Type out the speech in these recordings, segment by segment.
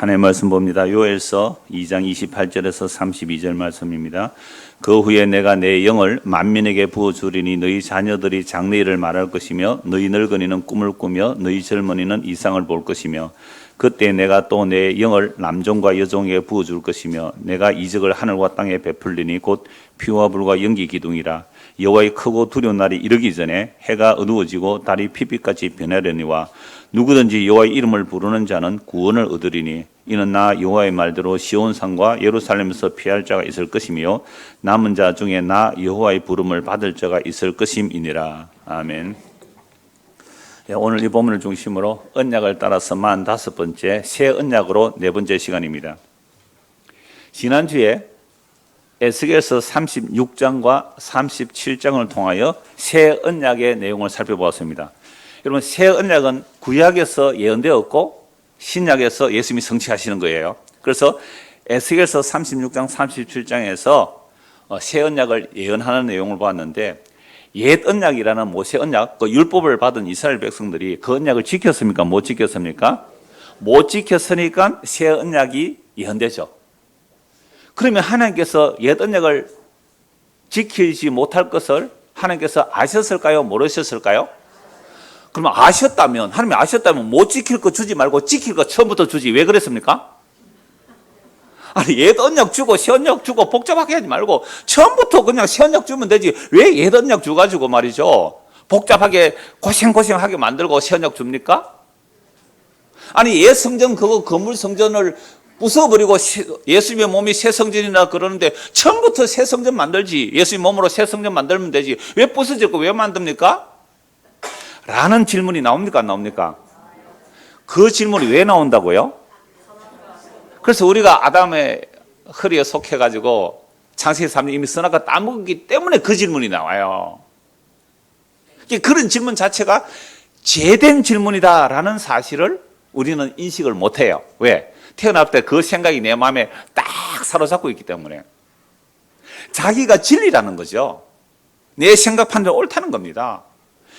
하나님의 말씀 봅니다. 요엘서 2장 28절에서 32절 말씀입니다. 그 후에 내가 내 영을 만민에게 부어주리니 너희 자녀들이 장래 일을 말할 것이며 너희 늙은이는 꿈을 꾸며 너희 젊은이는 이상을 볼 것이며 그때 내가 또 내 영을 남종과 여종에게 부어줄 것이며 내가 이적을 하늘과 땅에 베풀리니 곧 피와 불과 연기 기둥이라. 여호와의 크고 두려운 날이 이르기 전에 해가 어두워지고 달이 피빛같이 변하려니와 누구든지 여호와의 이름을 부르는 자는 구원을 얻으리니 이는 나 여호와의 말대로 시온산과 예루살렘에서 피할 자가 있을 것이며 남은 자 중에 나 여호와의 부름을 받을 자가 있을 것임이니라. 아멘. 오늘 이 본문을 중심으로 언약을 따라서 45번째 새 언약으로 4번째 시간입니다. 지난주에 에스겔서 36장과 37장을 통하여 새 언약의 내용을 살펴보았습니다. 여러분, 새 언약은 구약에서 예언되었고 신약에서 예수님이 성취하시는 거예요. 그래서 에스겔서 36장, 37장에서 새 언약을 예언하는 내용을 보았는데 옛 언약이라는 모세 언약, 그 율법을 받은 이스라엘 백성들이 그 언약을 지켰습니까? 못 지켰습니까? 못 지켰으니까 새 언약이 예언되죠. 그러면 하나님께서 옛 언약을 지키지 못할 것을 하나님께서 아셨을까요? 모르셨을까요? 그러면 아셨다면, 하나님이 아셨다면 못 지킬 거 주지 말고 지킬 거 처음부터 주지. 왜 그랬습니까? 아니, 옛 언약 주고 새 언약 주고 복잡하게 하지 말고 처음부터 그냥 새 언약 주면 되지. 왜 옛 언약 주가지고 말이죠, 복잡하게 고생하게 만들고 새 언약 줍니까? 아니, 옛 성전 그거 건물 성전을 부숴버리고 예수님의 몸이 새 성전이라 그러는데 처음부터 새 성전 만들지. 예수님 몸으로 새 성전 만들면 되지. 왜 부서질 거 왜 만듭니까? 라는 질문이 나옵니까? 안 나옵니까? 그 질문이 왜 나온다고요? 그래서 우리가 아담의 허리에 속해가지고 창세기 3년 이미 선악과 따먹기 때문에 그 질문이 나와요. 그런 질문 자체가 죄된 질문이다라는 사실을 우리는 인식을 못해요. 왜? 태어날 때 그 생각이 내 마음에 딱 사로잡고 있기 때문에. 자기가 진리라는 거죠. 내 생각 판단 옳다는 겁니다.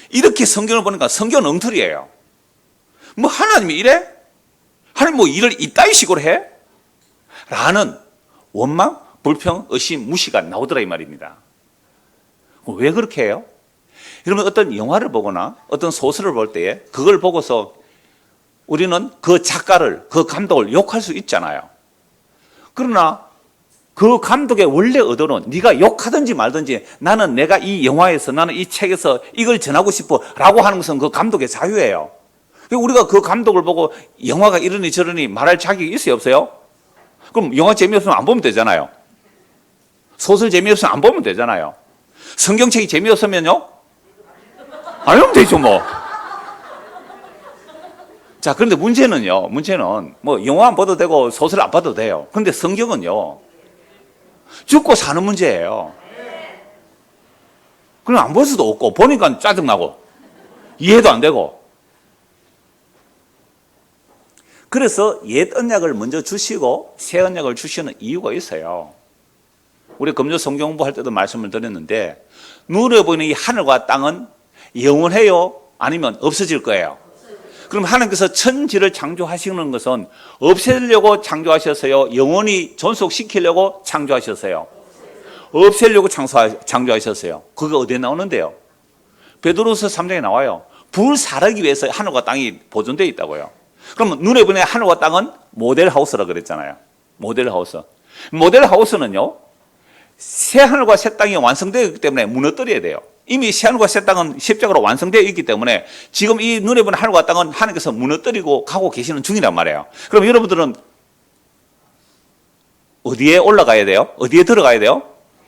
이렇게 성경을 보니까 성경은 엉터리예요. 뭐 하나님이 이래? 하나님 뭐 일을 이따위 식으로 해? 라는 원망, 불평, 의심, 무시가 나오더라 이 말입니다. 왜 그렇게 해요? 여러분, 어떤 영화를 보거나 어떤 소설을 볼 때에 그걸 보고서 우리는 그 작가를, 그 감독을 욕할 수 있잖아요. 그러나 그 감독의 원래 의도는 네가 욕하든지 말든지 나는 내가 이 영화에서, 나는 이 책에서 이걸 전하고 싶어 라고 하는 것은 그 감독의 자유예요. 우리가 그 감독을 보고 영화가 이러니 저러니 말할 자격이 있어요, 없어요? 그럼 영화 재미없으면 안 보면 되잖아요. 소설 재미없으면 안 보면 되잖아요. 성경책이 재미없으면요? 안 보면 되죠 뭐. 자, 그런데 문제는 뭐 영화 안 봐도 되고 소설 안 봐도 돼요. 그런데 성경은요, 죽고 사는 문제예요. 그럼 안 볼 수도 없고 보니까 짜증나고 이해도 안 되고. 그래서 옛 언약을 먼저 주시고 새 언약을 주시는 이유가 있어요. 우리 금요 성경 공부할 때도 말씀을 드렸는데 눈에 보이는 이 하늘과 땅은 영원해요? 아니면 없어질 거예요? 그럼 하나님께서 천지를 창조하시는 것은 없애려고 창조하셨어요? 영원히 존속시키려고 창조하셨어요? 없애려고 창조하셨어요. 그게 어디에 나오는데요? 베드로서 3장에 나와요. 불사르기 위해서 하늘과 땅이 보존되어 있다고요. 그러면 눈에 보이는 하늘과 땅은 모델하우스라 그랬잖아요. 모델하우스. 모델하우스는요, 새 하늘과 새 땅이 완성되어 있기 때문에 무너뜨려야 돼요. 이미 새 하늘과 새 땅은 십자가로 완성되어 있기 때문에 지금 이 눈에 보이는 하늘과 땅은 하나님께서 무너뜨리고 가고 계시는 중이란 말이에요. 그럼 여러분들은 어디에 올라가야 돼요? 어디에 들어가야 돼요?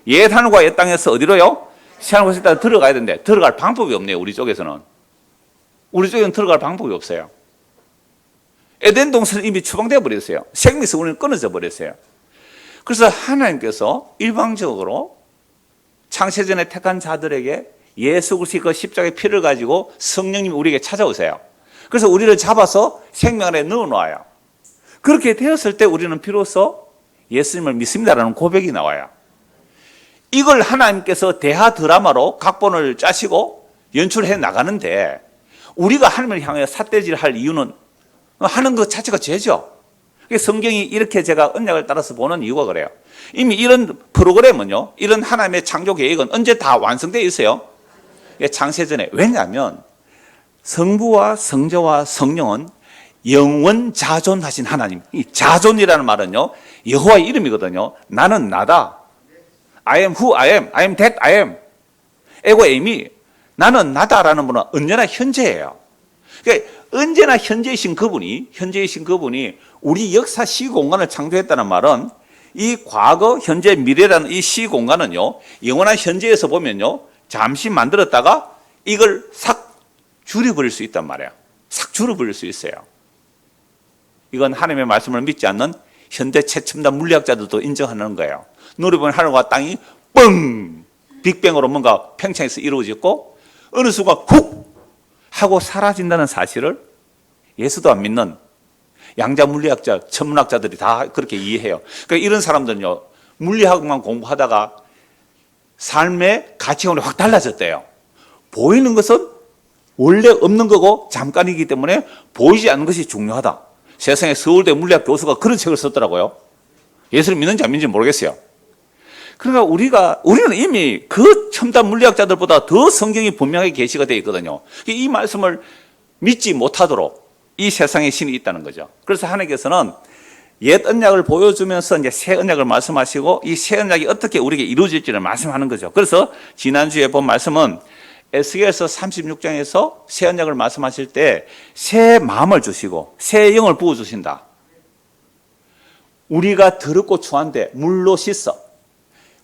옛 하늘과 옛 땅에서 어디로요? 새 하늘과 새 땅에 들어가야 되는데 들어갈 방법이 없네요. 우리 쪽에서는. 우리 쪽에는 들어갈 방법이 없어요. 에덴 동산은 이미 추방되어 버렸어요. 생명에서 우리는 끊어져 버렸어요. 그래서 하나님께서 일방적으로 창세전에 택한 자들에게 예수 그리스도의 그 십자가의 피를 가지고 성령님이 우리에게 찾아오세요. 그래서 우리를 잡아서 생명 안에 넣어놓아요. 그렇게 되었을 때 우리는 비로소 예수님을 믿습니다라는 고백이 나와요. 이걸 하나님께서 대하 드라마로 각본을 짜시고 연출해 나가는데 우리가 하나님을 향해 삿대질할 이유는 하는 것 자체가 죄죠. 성경이 이렇게 제가 언약을 따라서 보는 이유가 그래요. 이미 이런 프로그램은요, 이런 하나님의 창조 계획은 언제 다 완성되어 있어요? 창세전에. 왜냐하면 성부와 성자와 성령은 영원 자존하신 하나님. 이 자존이라는 말은요, 여호와의 이름이거든요. 나는 나다. I am who I am. I am that I am. 에고 에임이 나는 나다라는 분은 언제나 현재예요. 그러니까 언제나 현재이신 그분이 우리 역사 시공간을 창조했다는 말은 이 과거, 현재, 미래라는 이 시공간은요, 영원한 현재에서 보면요, 잠시 만들었다가 이걸 싹 줄여버릴 수 있단 말이에요. 싹 줄여버릴 수 있어요. 이건 하나님의 말씀을 믿지 않는 현대 최첨단 물리학자들도 인정하는 거예요. 누리보면 하늘과 땅이 뻥! 빅뱅으로 뭔가 팽창해서 이루어졌고 어느 순간 훅! 하고 사라진다는 사실을 예수도 안 믿는 양자 물리학자, 천문학자들이 다 그렇게 이해해요. 그러니까 이런 사람들은요, 물리학만 공부하다가 삶의 가치관이 확 달라졌대요. 보이는 것은 원래 없는 거고 잠깐이기 때문에 보이지 않는 것이 중요하다. 세상에 서울대 물리학 교수가 그런 책을 썼더라고요. 예수를 믿는지 안 믿는지 모르겠어요. 그러니까 우리는 이미 그 첨단 물리학자들보다 더 성경이 분명하게 계시가 되어 있거든요. 이 말씀을 믿지 못하도록 이 세상에 신이 있다는 거죠. 그래서 하나님께서는 옛 언약을 보여주면서 이제 새 언약을 말씀하시고 이 새 언약이 어떻게 우리에게 이루어질지를 말씀하는 거죠. 그래서 지난주에 본 말씀은 에스겔서 36장에서 새 언약을 말씀하실 때 새 마음을 주시고 새 영을 부어주신다. 우리가 더럽고 추한데 물로 씻어.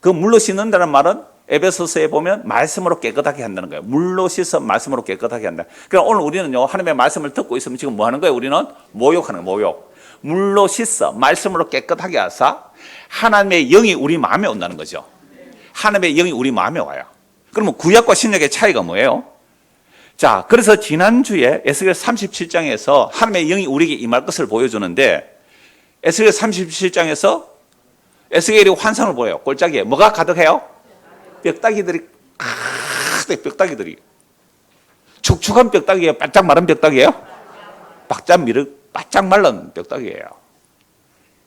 그 물로 씻는다는 말은 에베소서에 보면 말씀으로 깨끗하게 한다는 거예요. 물로 씻어 말씀으로 깨끗하게 한다. 그러니까 오늘 우리는요, 하나님의 말씀을 듣고 있으면 지금 뭐 하는 거예요? 우리는 모욕하는 거예요. 모욕. 물로 씻어 말씀으로 깨끗하게 하사 하나님의 영이 우리 마음에 온다는 거죠. 하나님의 영이 우리 마음에 와요. 그러면 구약과 신약의 차이가 뭐예요? 자, 그래서 지난주에 에스겔 37장에서 하나님의 영이 우리에게 임할 것을 보여주는데 에스겔 37장에서 에스겔이 환상을 보여요. 골짜기에 뭐가 가득해요? 뼈다귀들이 뼈다귀들이 축축한 뼈다귀예요? 바짝 마른 뼈다귀예요? 바짝 말른 뼈다귀예요.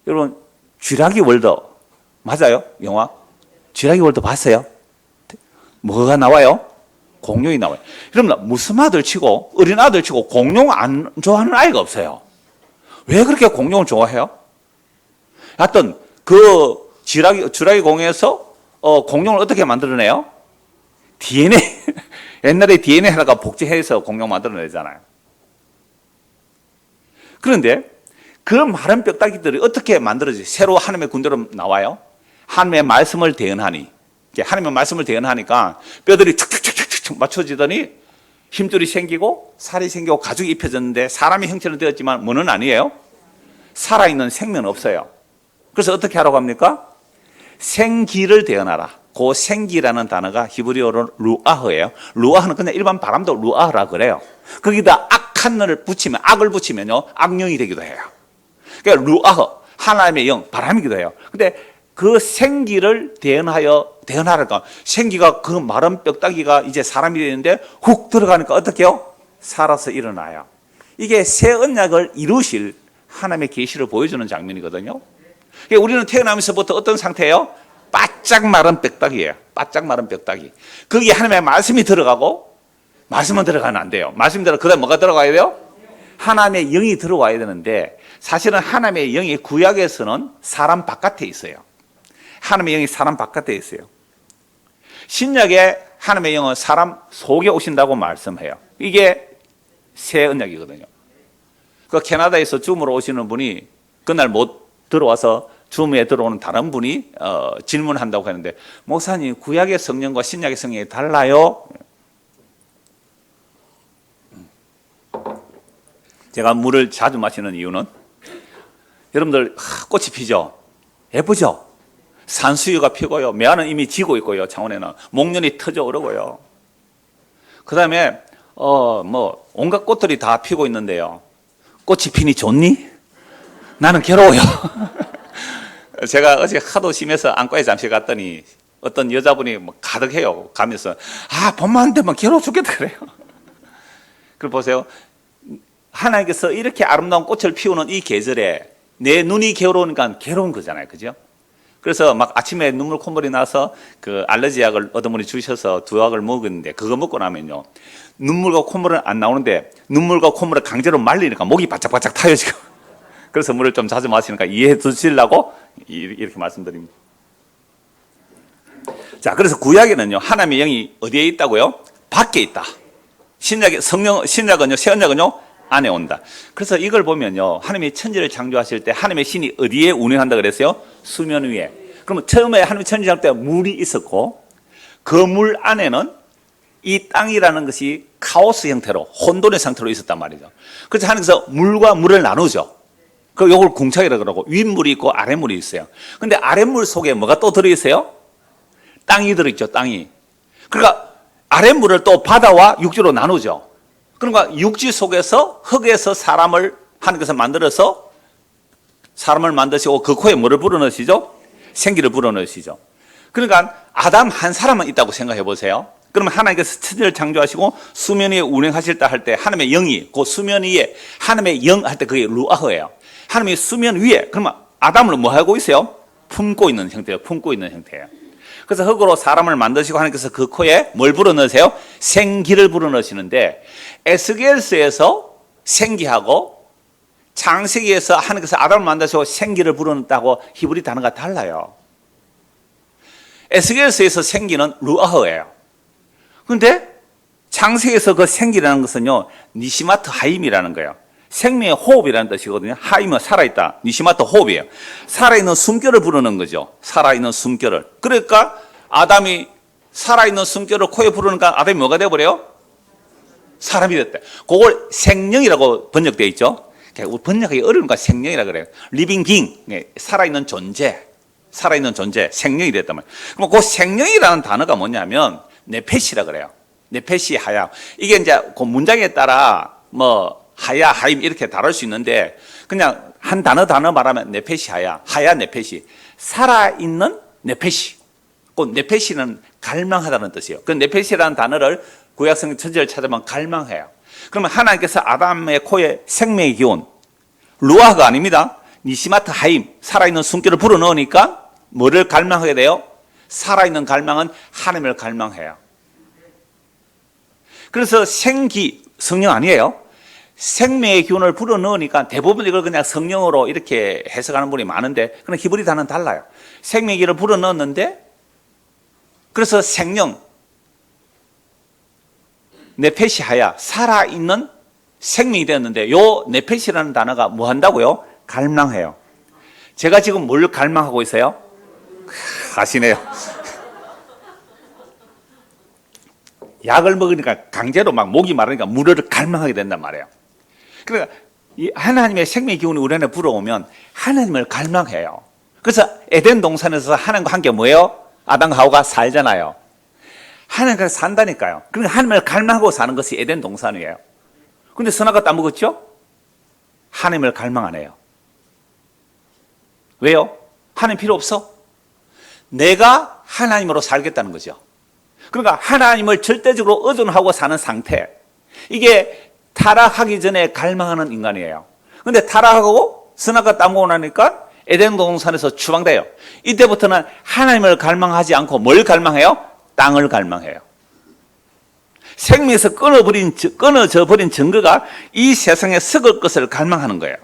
여러분, 쥐라기 월드 맞아요? 영화? 쥐라기 월드 봤어요? 뭐가 나와요? 공룡이 나와요. 그러면 무슨 아들 치고 어린 아들 치고 공룡 안 좋아하는 아이가 없어요. 왜 그렇게 공룡을 좋아해요? 하여튼 그 쥐라기 공에서 공룡을 어떻게 만들어내요? DNA 옛날에 DNA 하나가 복제해서 공룡 만들어내잖아요. 그런데 그 마른 뼈다귀들이 어떻게 만들어지? 새로 하나님의 군대로 나와요. 하나님의 말씀을 대언하니 하나님의 말씀을 대언하니까 뼈들이 척척척척 맞춰지더니 힘줄이 생기고 살이 생기고 가죽이 입혀졌는데 사람의 형체는 되었지만 뭐는 아니에요? 살아있는 생명은 없어요. 그래서 어떻게 하라고 합니까? 생기를 대언하라. 그 생기라는 단어가 히브리어로 루아흐예요. 루아흐는 그냥 일반 바람도 루아흐라 그래요. 거기다 악한 을 붙이면 악을 붙이면요 악령이 되기도 해요. 그러니까 루아흐 하나님의 영 바람이기도 해요. 근데 그 생기를 대언하라니까 생기가 그 마른 뼈다귀가 이제 사람이 되는데 훅 들어가니까 어떻게 해요? 살아서 일어나요. 이게 새 언약을 이루실 하나님의 계시를 보여주는 장면이거든요. 그러니까 우리는 태어나면서부터 어떤 상태예요? 바짝 마른 뼈다귀예요. 바짝 마른 뼈다귀. 거기에 하나님의 말씀이 들어가고 말씀은 들어가면 안 돼요. 말씀이 들어가 그다음 뭐가 들어가야 돼요? 하나님의 영이 들어와야 되는데 사실은 하나님의 영이 구약에서는 사람 바깥에 있어요. 하나님의 영이 사람 바깥에 있어요. 신약에 하나님의 영은 사람 속에 오신다고 말씀해요. 이게 새 언약이거든요. 그 캐나다에서 줌으로 오시는 분이 그날 못 들어와서 줌에 들어오는 다른 분이 질문한다고 하는데 목사님 구약의 성령과 신약의 성령이 달라요? 제가 물을 자주 마시는 이유는 여러분들 꽃이 피죠? 예쁘죠? 산수유가 피고요. 매화는 이미 지고 있고요. 창원에는 목련이 터져 오르고요. 그 다음에 뭐 온갖 꽃들이 다 피고 있는데요. 꽃이 피니 좋니? 나는 괴로워요. 제가 어제 하도 심해서 안과에 잠시 갔더니 어떤 여자분이 뭐 가득해요. 가면서 봄만 되면 괴로워 죽겠다 그래요. 그리고 보세요. 하나님께서 이렇게 아름다운 꽃을 피우는 이 계절에 내 눈이 괴로우니까 괴로운 거잖아요. 그죠? 그래서 막 아침에 눈물 콧물이 나서 그 알러지 약을 어머니 주셔서 2약을 먹었는데 그거 먹고 나면요. 눈물과 콧물은 안 나오는데 눈물과 콧물을 강제로 말리니까 목이 바짝바짝 타요, 지금. 그래서 물을 좀 자주 마시니까 이해해 주시려고 이렇게 말씀드립니다. 자, 그래서 구약에는요, 하나님의 영이 어디에 있다고요? 밖에 있다. 신약은요, 새 언약은요, 안에 온다. 그래서 이걸 보면요, 하나님이 천지를 창조하실 때 하나님의 신이 어디에 운행한다 그랬어요? 수면 위에. 그러면 처음에 하나님이 천지 창조할 때 물이 있었고, 그 물 안에는 이 땅이라는 것이 카오스 형태로, 혼돈의 상태로 있었단 말이죠. 그래서 하나님께서 물과 물을 나누죠. 그 요걸 궁창이라고 그러고, 윗물이 있고 아랫물이 있어요. 근데 아랫물 속에 뭐가 또 들어있어요? 땅이 들어있죠, 땅이. 그러니까 아랫물을 또 바다와 육지로 나누죠. 그러니까 육지 속에서 흙에서 사람을 하나님께서 만들어서 사람을 만드시고 그 코에 뭐를 불어넣으시죠? 생기를 불어넣으시죠. 그러니까 아담 한 사람만 있다고 생각해 보세요. 그러면 하나님께서 천지를 창조하시고 수면 위에 운행하실 때 할 때 하나님의 영이 그 수면 위에 하나님의 영 할 때 그게 루아흐예요. 하나님의 수면 위에 그러면 아담을 뭐 하고 있어요? 품고 있는 형태예요. 품고 있는 형태예요. 그래서 흙으로 사람을 만드시고 하나님께서 그 코에 뭘 불어넣으세요? 생기를 불어넣으시는데 에스겔서에서 생기하고 창세기에서 하나님께서 아담을 만드시고 생기를 불어넣었다고 히브리 단어가 달라요. 에스겔서에서 생기는 루아흐예요. 그런데 창세기에서 그 생기라는 것은요, 니시마트 하임이라는 거예요. 생명의 호흡이라는 뜻이거든요. 하임은 살아있다. 니시마트 호흡이에요. 살아있는 숨결을 부르는 거죠. 살아있는 숨결을. 그러니까 아담이 살아있는 숨결을 코에 부르니까 아담이 뭐가 되어버려요? 사람이 됐대. 그걸 생명이라고 번역되어 있죠. 번역하기 어려우니까 생명이라 그래요. 리빙 빙, 살아있는 존재. 살아있는 존재, 생명이 됐단 말이에요. 그럼 그 생명이라는 단어가 뭐냐면 네페시라 그래요. 네페시 하야. 이게 이제 그 문장에 따라 뭐 하야, 하임 이렇게 다룰 수 있는데 그냥 한 단어 말하면 네페시 하야, 하야 네페시. 살아있는 네페시. 그 네페시는 갈망하다는 뜻이에요. 그 네페시라는 단어를 구약성 천지를 찾아보면 갈망해요. 그러면 하나님께서 아담의 코에 생명의 기운, 루아가 아닙니다. 니시마트 하임, 살아있는 숨결을 불어넣으니까 뭐를 갈망하게 돼요? 살아있는 갈망은 하나님을 갈망해요. 그래서 생기, 성령 아니에요. 생명의 기운을 불어넣으니까 대부분 이걸 그냥 성령으로 이렇게 해석하는 분이 많은데 그냥 히브리 단어는 달라요. 생명의 기운을 불어넣었는데 그래서 생명, 네페시하야, 살아있는 생명이 되었는데 요 네페시라는 단어가 뭐 한다고요? 갈망해요. 제가 지금 뭘 갈망하고 있어요? 아시네요. 약을 먹으니까 강제로 막 목이 마르니까 물을 갈망하게 된단 말이에요. 그러니까 이 하나님의 생명의 기운이 우리 안에 불어오면 하나님을 갈망해요. 그래서 에덴 동산에서 하나님과 함께 뭐예요? 아담과 하와가 살잖아요. 하나님과 산다니까요. 그러니까 하나님을 갈망하고 사는 것이 에덴 동산이에요. 근데 선악과 따먹었죠? 하나님을 갈망 안 해요. 왜요? 하나님 필요 없어? 내가 하나님으로 살겠다는 거죠. 그러니까 하나님을 절대적으로 의존하고 사는 상태. 이게 타락하기 전에 갈망하는 인간이에요. 그런데 타락하고 선악과 따먹고 나니까 에덴 동산에서 추방돼요. 이때부터는 하나님을 갈망하지 않고 뭘 갈망해요? 땅을 갈망해요. 생명에서 끊어져 버린 증거가 이 세상에 썩을 것을 갈망하는 거예요.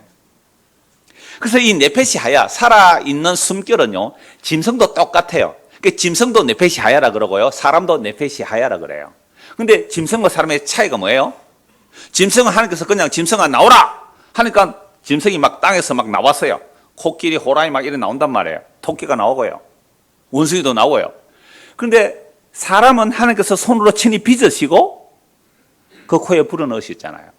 그래서 이 네페시 하야, 살아있는 숨결은요, 짐승도 똑같아요. 짐승도 네페시 하야라 그러고요, 사람도 네페시 하야라 그래요. 근데 짐승과 사람의 차이가 뭐예요? 짐승은 하나님께서 그냥 짐승아 나오라! 하니까 짐승이 막 땅에서 막 나왔어요. 코끼리, 호랑이 막 이래 나온단 말이에요. 토끼가 나오고요. 원숭이도 나오고요. 그런데 사람은 하나님께서 손으로 친히 빚으시고 그 코에 불어넣으셨잖아요.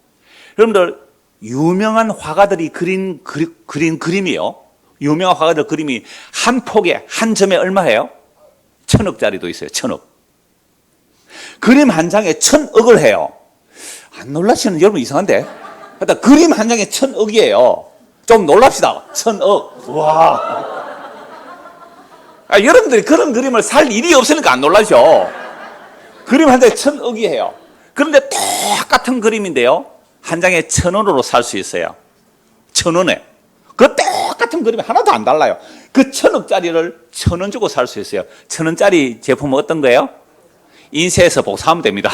여러분들 유명한 화가들이 그린 그림이요. 유명한 화가들 그림이 한 폭에 한 점에 얼마예요? 1,000억짜리도 있어요. 1,000억. 그림 한 장에 1,000억을 해요. 안 놀라시는 여러분 이상한데? 일단 그림 한 장에 1,000억이에요. 좀 놀랍시다. 1,000억. 와. 여러분들이 그런 그림을 살 일이 없으니까 안 놀라죠. 그림 한 장에 1,000억이에요. 그런데 똑같은 그림인데요, 한 장에 1,000원으로 살 수 있어요. 1,000원에. 그 같은 그림이 하나도 안 달라요. 그 1,000억짜리를 1,000원 주고 살 수 있어요. 1,000원짜리 제품은 어떤 거예요? 인쇄해서 복사하면 됩니다.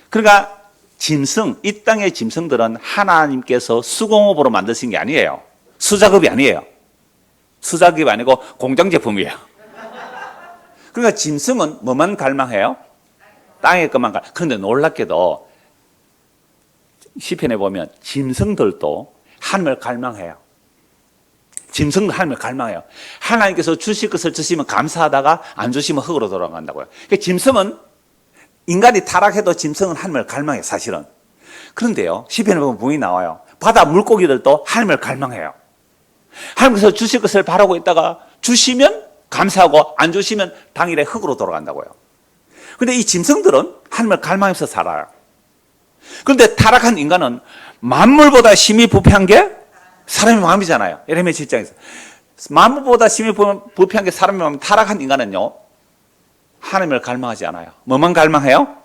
그러니까 짐승, 이 땅의 짐승들은 하나님께서 수공업으로 만드신 게 아니에요. 수작업이 아니에요. 수작업이 아니고 공장 제품이에요. 그러니까 짐승은 뭐만 갈망해요? 땅의 것만 갈망해요. 그런데 놀랍게도 시편에 보면 짐승들도 하나님을 갈망해요. 짐승도 하나님을 갈망해요. 하나님께서 주실 것을 주시면 감사하다가 안 주시면 흙으로 돌아간다고요. 그러니까 짐승은 인간이 타락해도 짐승은 하나님을 갈망해요, 사실은. 그런데요, 시편에 보면 분명히 나와요. 바다 물고기들도 하나님을 갈망해요. 하나님께서 주실 것을 바라고 있다가 주시면 감사하고 안 주시면 당일에 흙으로 돌아간다고요. 그런데 이 짐승들은 하나님을 갈망해서 살아요. 그런데 타락한 인간은 만물보다 심히 부패한 게 사람의 마음이잖아요. 예레미야 7장에서. 만물보다 심히 부패한 게 사람의 마음. 타락한 인간은요, 하나님을 갈망하지 않아요. 뭐만 갈망해요?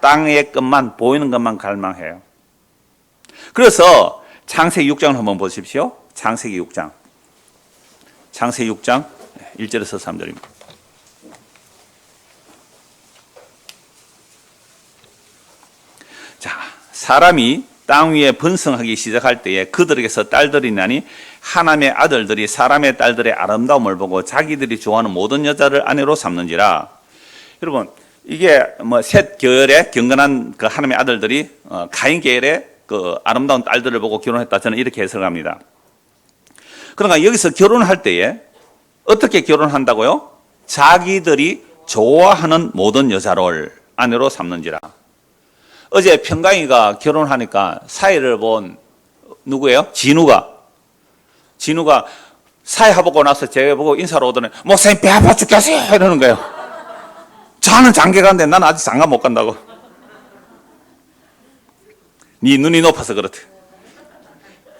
땅의 것만, 보이는 것만 갈망해요. 그래서 창세기 6장을 한번 보십시오. 창세기 6장. 창세기 6장 1절에서 3절입니다. 자, 사람이 땅 위에 번성하기 시작할 때에 그들에게서 딸들이 나니 하나님의 아들들이 사람의 딸들의 아름다움을 보고 자기들이 좋아하는 모든 여자를 아내로 삼는지라. 여러분, 이게 뭐 셋 계열의 경건한 그 하나님의 아들들이 가인 계열의 그 아름다운 딸들을 보고 결혼했다. 저는 이렇게 해석합니다. 그러니까 여기서 결혼할 때에 어떻게 결혼한다고요? 자기들이 좋아하는 모든 여자를 아내로 삼는지라. 어제 평강이가 결혼하니까 사회를 본 누구예요? 진우가 사회하고 나서 제가 보고 인사로 오더니 목사님 배 아파 죽겠어요 이러는 거예요. 저는 장가 가는데 나는 아직 장가 못 간다고. 네 눈이 높아서 그렇대.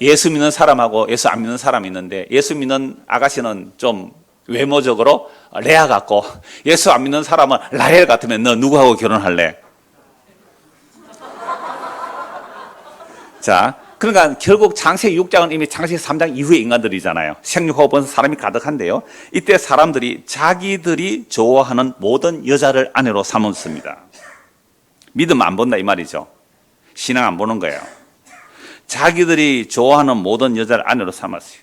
예수 믿는 사람하고 예수 안 믿는 사람이 있는데 예수 믿는 아가씨는 좀 외모적으로 레아 같고 예수 안 믿는 사람은 라헬 같으면 너 누구하고 결혼할래? 자, 그러니까 결국 창세기 6장은 이미 창세기 3장 이후의 인간들이잖아요. 생육하고 번성 사람이 가득한데요. 이때 사람들이 자기들이 좋아하는 모든 여자를 아내로 삼았습니다. 믿음 안 본다 이 말이죠. 신앙 안 보는 거예요. 자기들이 좋아하는 모든 여자를 아내로 삼았어요.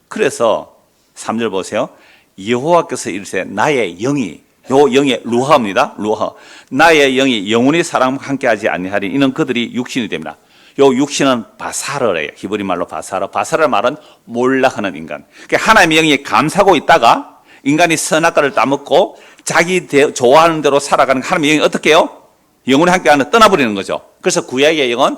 그래서 3절 보세요. 여호와께서 이르시되 나의 영이, 요 영의 루하입니다. 루하. 나의 영이 영원히 사람과 함께하지 아니하리. 이는 그들이 육신이 됩니다. 요 육신은 바사르래요. 히브리 말로 바사르. 바사르 말은 몰락하는 인간. 그러니까 하나님의 영이 감싸고 있다가 인간이 선악과를 따먹고 자기 좋아하는 대로 살아가는 하나님의 영이 어떻게 해요? 영원히 함께하는 떠나버리는 거죠. 그래서 구약의 영은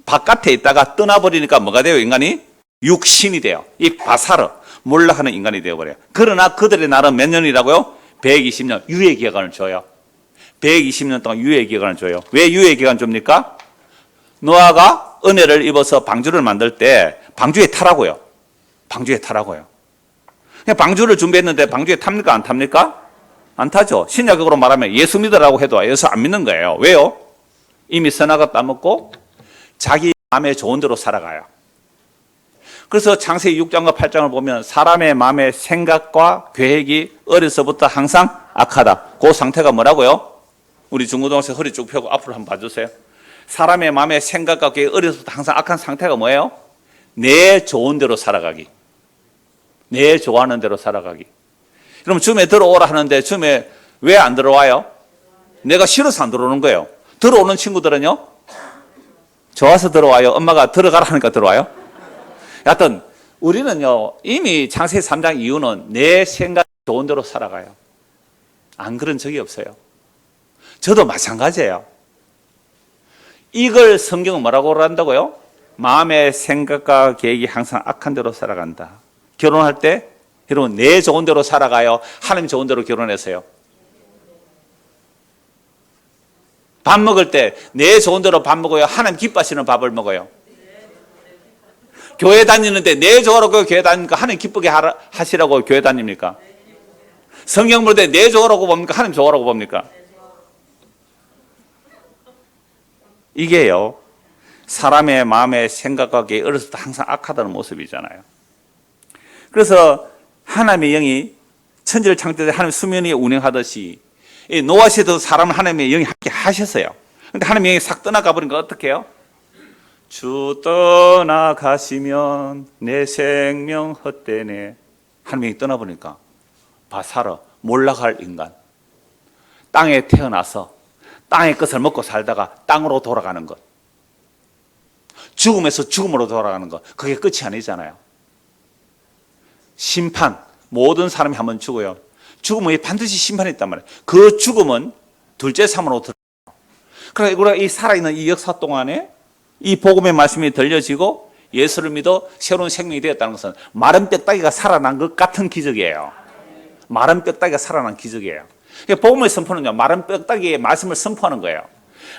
바깥에 있다가 떠나버리니까 뭐가 돼요? 인간이 육신이 돼요. 이 바사르, 몰락하는 인간이 되어버려요. 그러나 그들의 날은 몇 년이라고요? 120년 유예 기간을 줘요. 120년 동안 유예 기간을 줘요. 왜 유예 기간 줍니까? 노아가 은혜를 입어서 방주를 만들 때 방주에 타라고요. 방주에 타라고요. 방주를 준비했는데 방주에 탑니까? 안 탑니까? 안 타죠. 신약적으로 말하면 예수 믿으라고 해도 예수 안 믿는 거예요. 왜요? 이미 선악과 따먹고 자기 마음에 좋은 대로 살아가요. 그래서 창세기 6장과 8장을 보면 사람의 마음의 생각과 계획이 어려서부터 항상 악하다. 그 상태가 뭐라고요? 우리 중고등학생 허리 쭉 펴고 앞으로 한번 봐주세요. 사람의 마음의 생각과 계획이 어려서부터 항상 악한 상태가 뭐예요? 내 좋은 대로 살아가기. 내 좋아하는 대로 살아가기. 그럼 줌에 들어오라 하는데 줌에 왜 안 들어와요? 내가 싫어서 안 들어오는 거예요. 들어오는 친구들은요? 좋아서 들어와요? 엄마가 들어가라 하니까 들어와요? 여하튼 우리는요 이미 창세기 3장 이후는 내 생각 좋은 대로 살아가요. 안 그런 적이 없어요. 저도 마찬가지예요. 이걸 성경은 뭐라고 한다고요? 마음의 생각과 계획이 항상 악한 대로 살아간다. 결혼할 때 여러분 내 좋은 대로 살아가요? 하나님 좋은 대로 결혼했어요? 밥 먹을 때 내 좋은 대로 밥 먹어요? 하나님 기뻐하시는 밥을 먹어요? 교회 다니는데 내 좋아라고 교회 다니니까 하나님 기쁘게 하시라고 교회 다닙니까? 성경 볼 때 내 좋아라고 봅니까? 하나님 좋아라고 봅니까? 이게요 사람의 마음의 생각과 계획이 어렸을 때 항상 악하다는 모습이잖아요. 그래서 하나님의 영이 천지를 창조해 하나님 수면이 운행하듯이 이 노아 시대도 사람을 하나님의 영이 함께 하셨어요. 근데 하나님의 영이 싹 떠나가 버리니까 어떻게 해요? 주 떠나가시면 내 생명 헛되네. 하나님의 영이 떠나버리니까 바사르 몰락할 인간, 땅에 태어나서 땅의 것을 먹고 살다가 땅으로 돌아가는 것, 죽음에서 죽음으로 돌아가는 것, 그게 끝이 아니잖아요. 심판, 모든 사람이 한번 죽어요. 죽음은 반드시 심판이 있단 말이에요. 그 죽음은 둘째 삶으로 들어가요. 그러니까 우리가 이 살아있는 이 역사 동안에 이 복음의 말씀이 들려지고 예수를 믿어 새로운 생명이 되었다는 것은 마른 뼈다귀가 살아난 것 같은 기적이에요. 마른 뼈다귀가 살아난 기적이에요. 복음의 선포는요, 마른 뼈다귀의 말씀을 선포하는 거예요.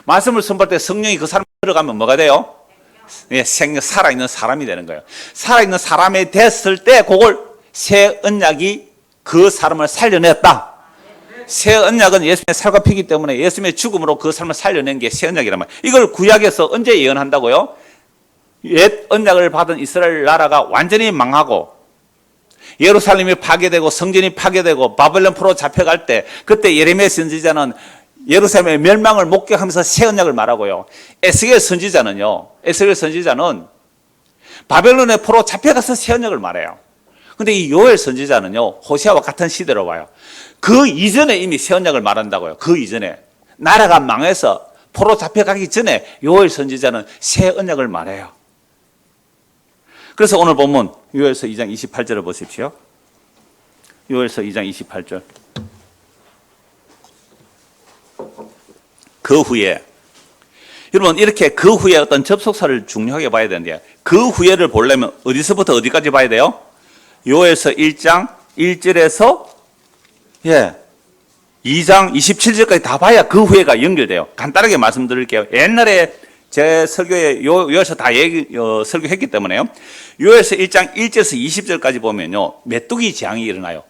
말씀을 선포할 때 성령이 그 사람에 들어가면 뭐가 돼요? 생명, 살아있는 사람이 되는 거예요. 살아있는 사람이 됐을 때 그걸 새 언약이 그 사람을 살려냈다. 새 언약은 예수님의 살과 피기 때문에 예수님의 죽음으로 그 삶을 살려낸 게 새 언약이란 말이에요. 이걸 구약에서 언제 예언한다고요? 옛 언약을 받은 이스라엘 나라가 완전히 망하고 예루살렘이 파괴되고 성전이 파괴되고 바벨론 포로 잡혀갈 때 그때 예레미야 선지자는 예루살렘의 멸망을 목격하면서 새 언약을 말하고요. 에스겔 선지자는 바벨론의 포로 잡혀가서 새 언약을 말해요. 근데 이 요엘 선지자는요, 호세아와 같은 시대로 와요. 그 이전에 이미 새 언약을 말한다고요. 그 이전에 나라가 망해서 포로 잡혀가기 전에 요엘 선지자는 새 언약을 말해요. 그래서 오늘 본문 요엘서 2장 28절을 보십시오. 요엘서 2장 28절. 그 후에, 여러분 이렇게 그 후에 어떤 접속사를 중요하게 봐야 되는데, 그 후에를 보려면 어디서부터 어디까지 봐야 돼요? 요엘서 1장 1절에서 2장 27절까지 다 봐야 그 후에가 연결돼요. 간단하게 말씀드릴게요. 옛날에 제 설교에 요엘서 다 설교했기 때문에요. 요엘서 1장 1절에서 20절까지 보면요, 메뚜기 재앙이 일어나요.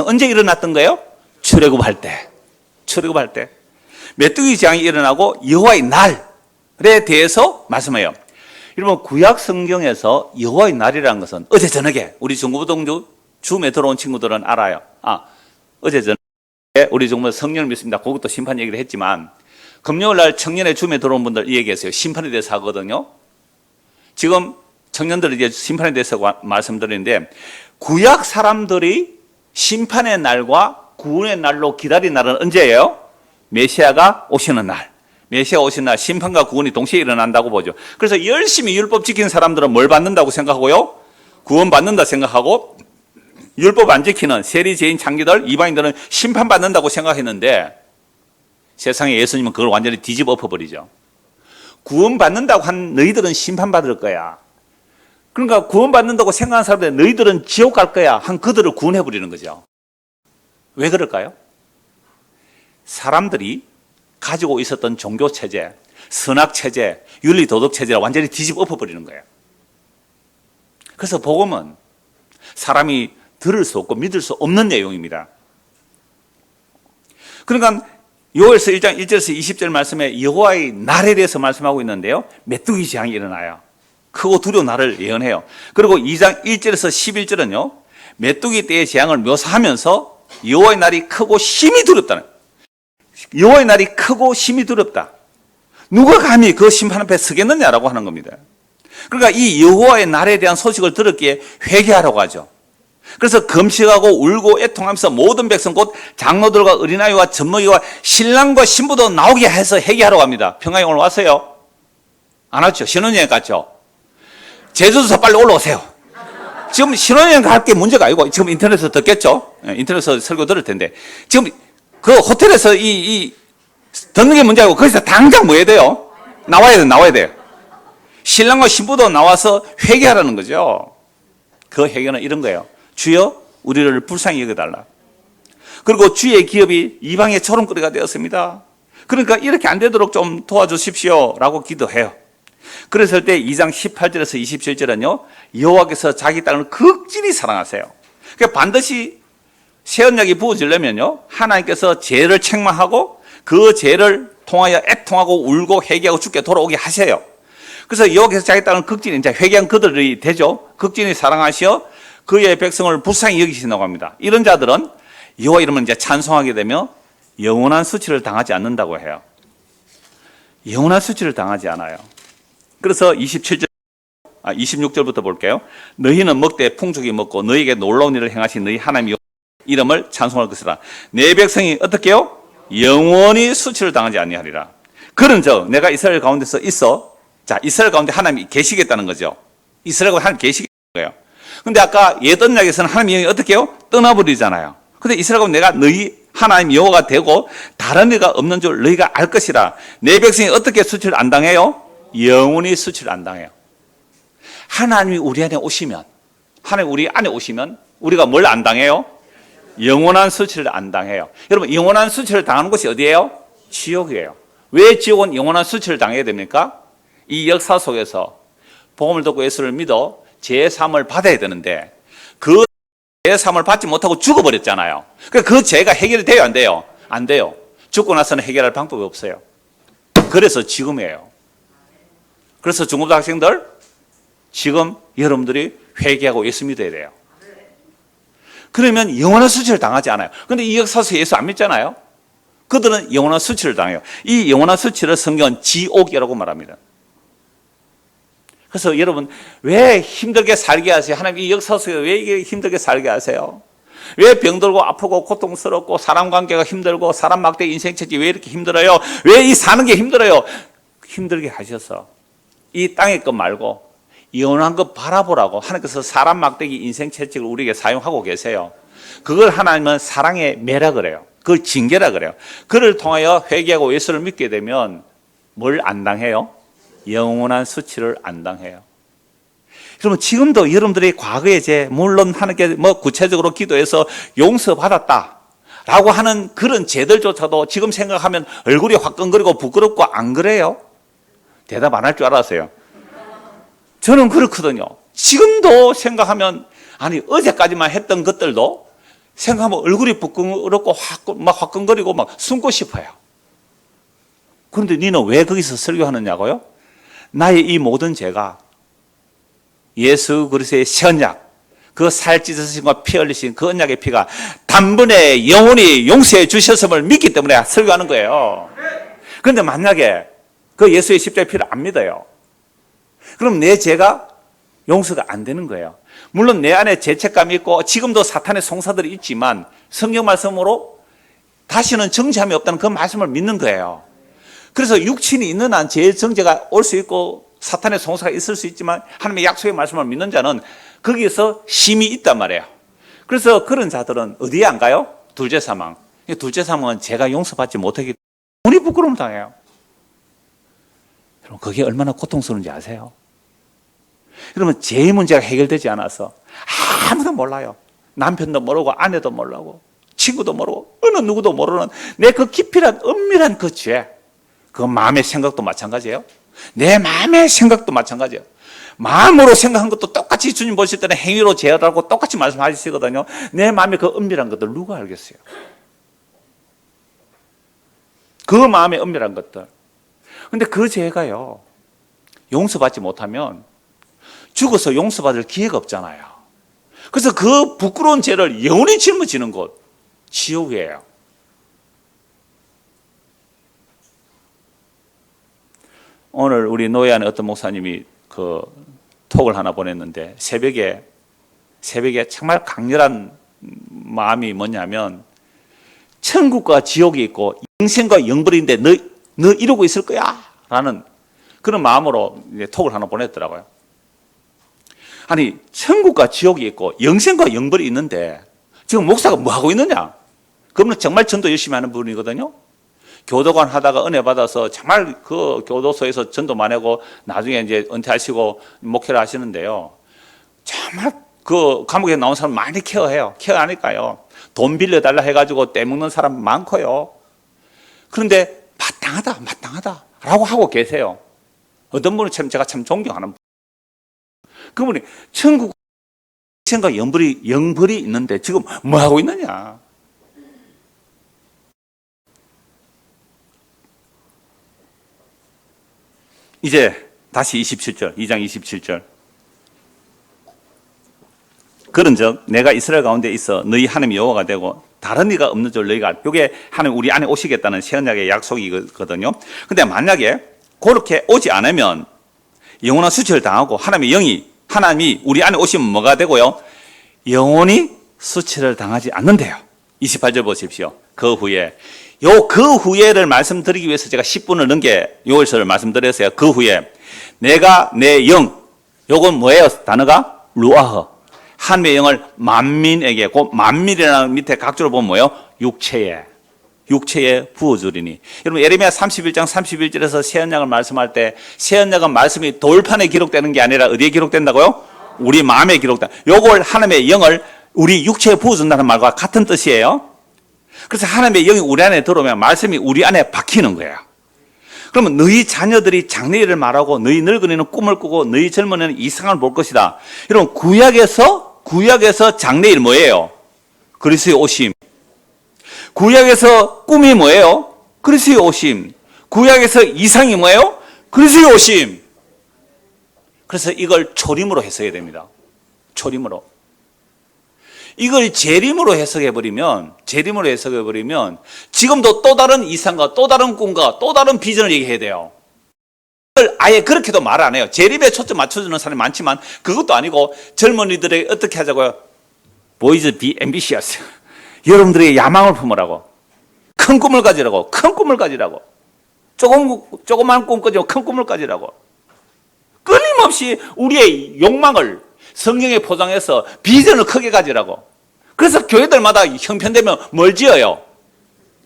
언제 일어났던 거예요? 출애굽할 때. 메뚜기 재앙이 일어나고 여호와의 날에 대해서 말씀해요. 여러분 구약 성경에서 여호와의 날이라는 것은 어제 저녁에 우리 중고등부 줌에 들어온 친구들은 알아요. 어제 저녁에 우리 중부 성령을 믿습니다. 그것도 심판 얘기를 했지만 금요일 날 청년의 줌에 들어온 분들 이 얘기했어요. 심판에 대해서 하거든요. 지금 청년들이 이제 심판에 대해서 말씀드리는데, 구약 사람들이 심판의 날과 구원의 날로 기다린 날은 언제예요? 메시아가 오시는 날. 메시아 오시는 날, 심판과 구원이 동시에 일어난다고 보죠. 그래서 열심히 율법 지키는 사람들은 뭘 받는다고 생각하고요? 구원 받는다 생각하고, 율법 안 지키는 세리, 죄인, 창기들, 이방인들은 심판받는다고 생각했는데, 세상에 예수님은 그걸 완전히 뒤집어 엎어버리죠. 구원받는다고 한 너희들은 심판받을 거야. 그러니까 구원받는다고 생각하는 사람들, 너희들은 지옥 갈 거야 한 그들을 구원해버리는 거죠. 왜 그럴까요? 사람들이 가지고 있었던 종교체제, 선악체제, 윤리도덕체제를 완전히 뒤집어 엎어버리는 거예요. 그래서 복음은 사람이 들을 수 없고 믿을 수 없는 내용입니다. 그러니까 요엘서 1장 1절에서 20절 말씀에 여호와의 날에 대해서 말씀하고 있는데요, 메뚜기 재앙이 일어나요. 크고 두려운 날을 예언해요. 그리고 2장 1절에서 11절은요, 메뚜기 때의 재앙을 묘사하면서 여호와의 날이 크고 심히 두렵다는, 여호와의 날이 크고 심히 두렵다. 누가 감히 그 심판 앞에 서겠느냐라고 하는 겁니다. 그러니까 이 여호와의 날에 대한 소식을 들었기에 회개하라고 하죠. 그래서 금식하고 울고 애통하면서 모든 백성 곧 장로들과 어린아이와 젖먹이와 신랑과 신부도 나오게 해서 회개하라고 합니다. 평강에 오늘 왔어요? 안 왔죠? 신혼여행 갔죠? 제주도서 빨리 올라오세요. 지금 신혼여행 갈 게 문제가 아니고 지금 인터넷에서 듣겠죠? 인터넷에서 설교 들을 텐데 지금 그 호텔에서 듣는 게 문제고 거기서 당장 뭐 해야 돼요? 나와야 돼요. 신랑과 신부도 나와서 회개하라는 거죠. 그 회개는 이런 거예요. 주여 우리를 불쌍히 여겨달라. 그리고 주의 기업이 이방의 조롱거리가 되었습니다. 그러니까 이렇게 안 되도록 좀 도와주십시오 라고 기도해요. 그랬을 때 2장 18절에서 27절은요, 여호와께서 자기 딸을 극진히 사랑하세요. 그러니까 반드시 새 언약이 부어지려면요, 하나님께서 죄를 책망하고 그 죄를 통하여 애통하고 울고 회개하고 주께 돌아오게 하세요. 그래서 여호와께서 자기 딸을 극진히, 이제 회개한 그들이 되죠. 극진히 사랑하시어 그의 백성을 불쌍히 여기신다고 합니다. 이런 자들은 여호와 이름을 이제 찬송하게 되면 영원한 수치를 당하지 않는다고 해요. 영원한 수치를 당하지 않아요. 그래서 26절부터 볼게요. 너희는 먹되 풍족히 먹고 너희에게 놀라운 일을 행하신 너희 하나님 여호와 이름을 찬송할 것이라. 내 백성이 어떻게 해요? 영원히 수치를 당하지 아니하리라. 그런즉 내가 이스라엘 가운데서 있어. 자, 이스라엘 가운데 하나님이 계시겠다는 거죠. 이스라엘 가운데 하나님 계시겠다는 거예요. 근데 아까 옛 언약에서는 하나님이 영이 어떻게 해요? 떠나버리잖아요. 근데 이스라엘 가운데 내가 너희 하나님 여호와가 되고 다른 이가 없는 줄 너희가 알 것이라. 내 백성이 어떻게 수치를 안 당해요? 영원히 수치를 안 당해요. 하나님이 우리 안에 오시면, 하나님 우리 안에 오시면 우리가 뭘 안 당해요? 영원한 수치를 안 당해요. 여러분, 영원한 수치를 당하는 곳이 어디예요? 지옥이에요. 왜 지옥은 영원한 수치를 당해야 됩니까? 이 역사 속에서 복음을 듣고 예수를 믿어 죄사함을 받아야 되는데 그 죄사함을 받지 못하고 죽어버렸잖아요. 그러니까 그 죄가 해결이 돼요, 안 돼요? 안 돼요. 죽고 나서는 해결할 방법이 없어요. 그래서 지금이에요. 그래서 중고등학교 학생들, 지금 여러분들이 회개하고 예수 믿어야 돼요. 그러면 영원한 수치를 당하지 않아요. 그런데 이 역사에서 예수 안 믿잖아요. 그들은 영원한 수치를 당해요. 이 영원한 수치를 성경은 지옥이라고 말합니다. 그래서 여러분, 왜 힘들게 살게 하세요? 하나님 이 역사 속에 왜 이게 힘들게 살게 하세요? 왜 병들고 아프고 고통스럽고 사람 관계가 힘들고 사람 막대 인생 체질이 왜 이렇게 힘들어요? 왜 이 사는 게 힘들어요? 힘들게 하셔서 이 땅의 것 말고 영원한 것 바라보라고 하나님께서 사람 막대기 인생 채찍을 우리에게 사용하고 계세요. 그걸 하나님은 사랑의 매라 그래요. 그걸 징계라 그래요. 그를 통하여 회개하고 예수를 믿게 되면 뭘 안 당해요? 영원한 수치를 안 당해요. 그러면 지금도 여러분들이 과거의 죄, 물론 하나님께 뭐 구체적으로 기도해서 용서받았다 라고 하는 그런 죄들조차도 지금 생각하면 얼굴이 화끈거리고 부끄럽고 안 그래요? 대답 안 할 줄 알았어요. 저는 그렇거든요. 지금도 생각하면, 아니, 어제까지만 했던 것들도 생각하면 얼굴이 부끄럽고 막 화끈거리고 막 숨고 싶어요. 그런데 너는 왜 거기서 설교하느냐고요? 나의 이 모든 죄가 예수 그리스도의 새 언약, 그 살 찢으심과 피 흘리신 그 언약의 피가 단번에 영원히 용서해 주셨음을 믿기 때문에 설교하는 거예요. 그런데 만약에 그 예수의 십자가의 피를 안 믿어요. 그럼 내 죄가 용서가 안 되는 거예요. 물론 내 안에 죄책감이 있고 지금도 사탄의 송사들이 있지만 성경 말씀으로 다시는 정죄함이 없다는 그 말씀을 믿는 거예요. 그래서 육신이 있는 한 죄의 정죄가 올 수 있고 사탄의 송사가 있을 수 있지만 하나님의 약속의 말씀을 믿는 자는 거기에서 힘이 있단 말이에요. 그래서 그런 자들은 어디에 안 가요? 둘째 사망. 둘째 사망은 죄가 용서받지 못하기 때문에 부끄러움을 당해요. 여러분, 그게 얼마나 고통스러운지 아세요? 여러분, 죄의 문제가 해결되지 않아서 아무도 몰라요. 남편도 모르고 아내도 모르고 친구도 모르고 어느 누구도 모르는 내 그 깊이란 은밀한 그 죄, 그 마음의 생각도 마찬가지예요. 내 마음의 생각도 마찬가지예요. 마음으로 생각한 것도 똑같이 주님 보실 때는 행위로 제어하고 똑같이 말씀하시거든요. 내 마음의 그 은밀한 것들 누가 알겠어요? 그 마음의 은밀한 것들. 근데 그 죄가요, 용서받지 못하면 죽어서 용서받을 기회가 없잖아요. 그래서 그 부끄러운 죄를 영원히 짊어지는 곳, 지옥이에요. 오늘 우리 노예 안에 어떤 목사님이 그 톡을 하나 보냈는데 새벽에 정말 강렬한 마음이 뭐냐면 천국과 지옥이 있고 영생과 영벌인데 너 이러고 있을 거야 라는 그런 마음으로 이제 톡을 하나 보냈더라고요. 아니, 천국과 지옥이 있고 영생과 영벌이 있는데 지금 목사가 뭐 하고 있느냐? 그분은 정말 전도 열심히 하는 분이거든요. 교도관 하다가 은혜 받아서 정말 그 교도소에서 전도 많이 하고 나중에 이제 은퇴하시고 목회를 하시는데요. 정말 그 감옥에 나온 사람 많이 케어해요. 케어하니까요. 돈 빌려달라 해가지고 떼먹는 사람 많고요. 그런데 마땅하다 라고 하고 계세요. 어떤 분은 제가 참 존경하는 분. 그분이 천국 생과 영벌이 있는데 지금 뭐 하고 있느냐? 이제 다시 27절, 2장 27절. 그런즉 내가 이스라엘 가운데 있어 너희 하나님 여호와가 되고 다른 이가 없는 줄 너희가 알. 이게 하나님 우리 안에 오시겠다는 새 언약의 약속이거든요. 근데 만약에 그렇게 오지 않으면 영원한 수치를 당하고 하나님이 우리 안에 오시면 뭐가 되고요? 영원히 수치를 당하지 않는데요. 28절 보십시오. 그 후에를 말씀드리기 위해서 제가 10분을 넘게 요일서를 말씀드렸어요. 그 후에 내가 내 영, 요건 뭐예요? 단어가 루아흐. 하나님의 영을 만민에게, 그 만민이라는 밑에 각주로 보면 뭐예요? 육체에 부어주리니. 여러분 예레미야 31장 31절에서 새 언약을 말씀할 때 새 언약은 말씀이 돌판에 기록되는 게 아니라 어디에 기록된다고요? 우리 마음에 기록된다. 요걸 하나님의 영을 우리 육체에 부어준다는 말과 같은 뜻이에요. 그래서 하나님의 영이 우리 안에 들어오면 말씀이 우리 안에 박히는 거예요. 그러면 너희 자녀들이 장래일을 말하고 너희 늙은이는 꿈을 꾸고 너희 젊은이는 이상을 볼 것이다. 여러분 구약에서 장래일 뭐예요? 그리스도의 오심. 구약에서 꿈이 뭐예요? 그리스도의 오심. 구약에서 이상이 뭐예요? 그리스도의 오심. 그래서 이걸 초림으로 해석해야 됩니다. 초림으로. 이걸 재림으로 해석해버리면 지금도 또 다른 이상과 또 다른 꿈과 또 다른 비전을 얘기해야 돼요. 이걸 아예 그렇게도 말 안 해요. 재림에 초점 맞춰주는 사람이 많지만 그것도 아니고 젊은이들에게 어떻게 하자고요? Boys be ambitious. 여러분들의 야망을 품으라고. 큰 꿈을 가지라고. 조그만 꿈 꾸지만 큰 꿈을 가지라고. 끊임없이 우리의 욕망을 성경에 포장해서 비전을 크게 가지라고. 그래서 교회들마다 형편되면 뭘 지어요?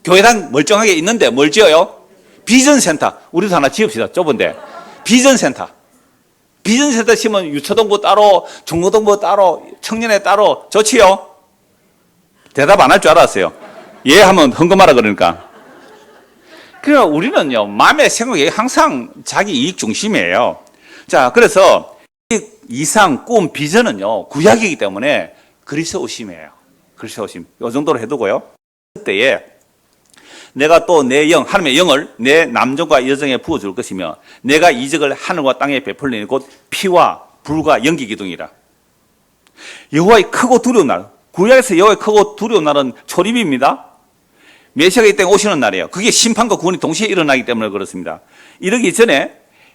교회당 멀쩡하게 있는데 뭘 지어요? 비전센터. 우리도 하나 지읍시다. 좁은데. 비전센터 치면 유초동부 따로, 중고동부 따로, 청년회 따로. 좋지요? 대답 안 할 줄 알았어요. 예 하면 흥금하라 그러니까. 그러니까 우리는요, 마음의 생각이 항상 자기 이익 중심이에요. 자, 그래서 이상, 꿈, 비전은요, 구약이기 때문에 그리스도 오심이에요. 그리스도 오심. 이 정도로 해두고요. 그때에 내가 또 내 영, 하나님의 영을 내 남정과 여정에 부어줄 것이며 내가 이적을 하늘과 땅에 베풀리니 곧 피와 불과 연기 기둥이라. 여호와의 크고 두려운 날. 구약에서 여호와의 크고 두려운 날은 초림입니다. 메시아가 이 땅에 오시는 날이에요. 그게 심판과 구원이 동시에 일어나기 때문에 그렇습니다. 이러기 전에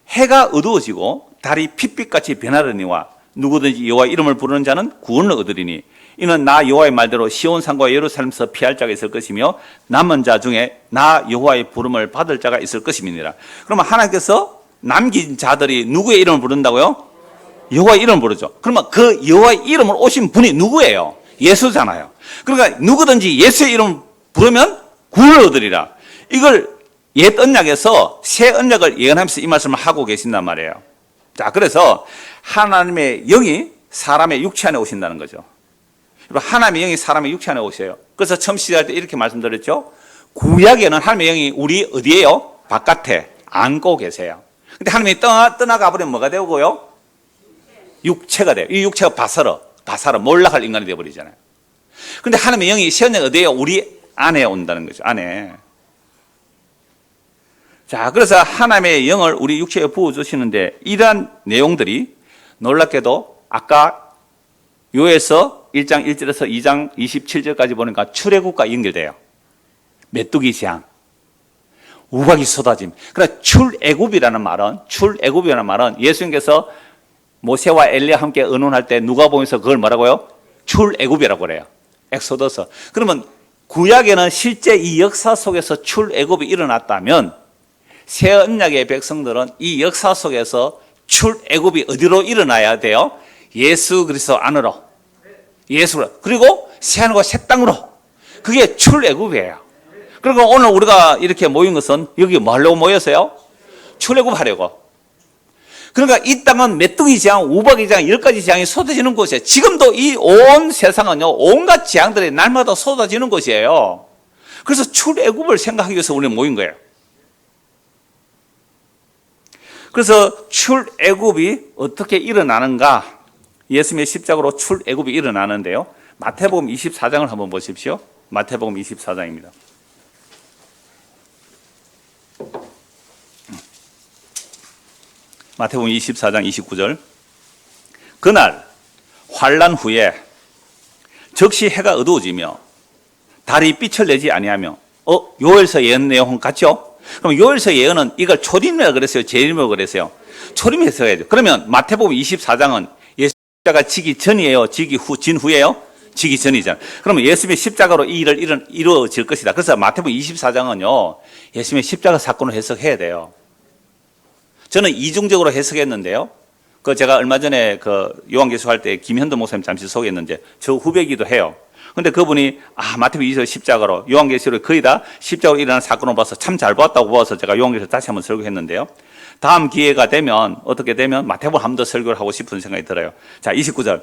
해가 어두워지고 달이 핏빛같이 변하려니와 누구든지 여호와의 이름을 부르는 자는 구원을 얻으리니 이는 나 여호와의 말대로 시온산과 예루살렘에서 피할 자가 있을 것이며 남은 자 중에 나 여호와의 부름을 받을 자가 있을 것임이니라. 그러면 하나님께서 남긴 자들이 누구의 이름을 부른다고요? 여호와의 이름을 부르죠. 그러면 그 여호와의 이름을 오신 분이 누구예요? 예수잖아요. 그러니까 누구든지 예수의 이름을 부르면 구원을 얻으리라. 이걸 옛 언약에서 새 언약을 예언하면서 이 말씀을 하고 계신단 말이에요. 자, 그래서 하나님의 영이 사람의 육체 안에 오신다는 거죠. 하나님의 영이 사람의 육체 안에 오셔요. 그래서 처음 시작할 때 이렇게 말씀드렸죠. 구약에는 하나님의 영이 우리 어디에요? 바깥에 안고 계세요. 근데 하나님이 떠나가 버리면 뭐가 되고요? 육체가 돼요. 이 육체가 바사라 몰락할 인간이 되어버리잖아요. 근데 하나님의 영이 새 언약 어디에요? 우리 안에 온다는 거죠. 안에. 자, 그래서 하나님의 영을 우리 육체에 부어주시는데 이러한 내용들이 놀랍게도 아까 요에서 1장 1절에서 2장 27절까지 보니까 출애굽과 연결돼요. 메뚜기 재앙, 우박이 쏟아짐. 그러나 출애굽이라는 말은 예수님께서 모세와 엘리야 함께 의논할 때 누가복음에서 그걸 뭐라고요? 출애굽이라고 그래요. 엑소더스. 그러면 구약에는 실제 이 역사 속에서 출애굽이 일어났다면 새 언약의 백성들은 이 역사 속에서 출애굽이 어디로 일어나야 돼요? 예수 그리스도 안으로. 그리고 새 하늘과 새 땅으로. 그게 출애굽이에요. 그리고 오늘 우리가 이렇게 모인 것은 여기 뭐 하려고 모였어요? 출애굽 하려고. 그러니까 이 땅은 메뚜기 재앙, 우박이 재앙, 10가지 재앙이 쏟아지는 곳이에요. 지금도 이 온 세상은요, 온갖 재앙들이 날마다 쏟아지는 곳이에요. 그래서 출애굽을 생각하기 위해서 우리는 모인 거예요. 그래서 출애굽이 어떻게 일어나는가? 예수님의 십자가로 출애굽이 일어나는데요. 마태복음 24장을 한번 보십시오. 마태복음 24장입니다. 마태복음 24장 29절. 그날 환란 후에 즉시 해가 어두워지며 달이 빛을 내지 아니하며 요엘서 예언 내용 같죠? 그럼 요엘서 예언은 이걸 초림이라 그랬어요? 재림이라고 그랬어요? 초림 해석해야죠. 그러면 마태복음 24장은 예수가 지기 전이에요? 진 후예요? 지기 전이잖아요. 그러면 예수님의 십자가로 이 일을 이루어질 것이다. 그래서 마태복음 24장은요, 예수님의 십자가 사건을 해석해야 돼요. 저는 이중적으로 해석했는데요. 제가 얼마 전에 요한계시록 할 때 김현도 목사님 잠시 소개했는데, 저 후배기도 해요. 근데 그분이, 마태복음 24장 십자가로, 요한계시록에 거의 다 십자가로 일어난 사건을 봐서 참 잘 봤다고 봐서 제가 요한계시록 다시 한번 설교했는데요. 다음 기회가 되면, 어떻게 되면 마태복음 한 번 더 설교를 하고 싶은 생각이 들어요. 자, 29절.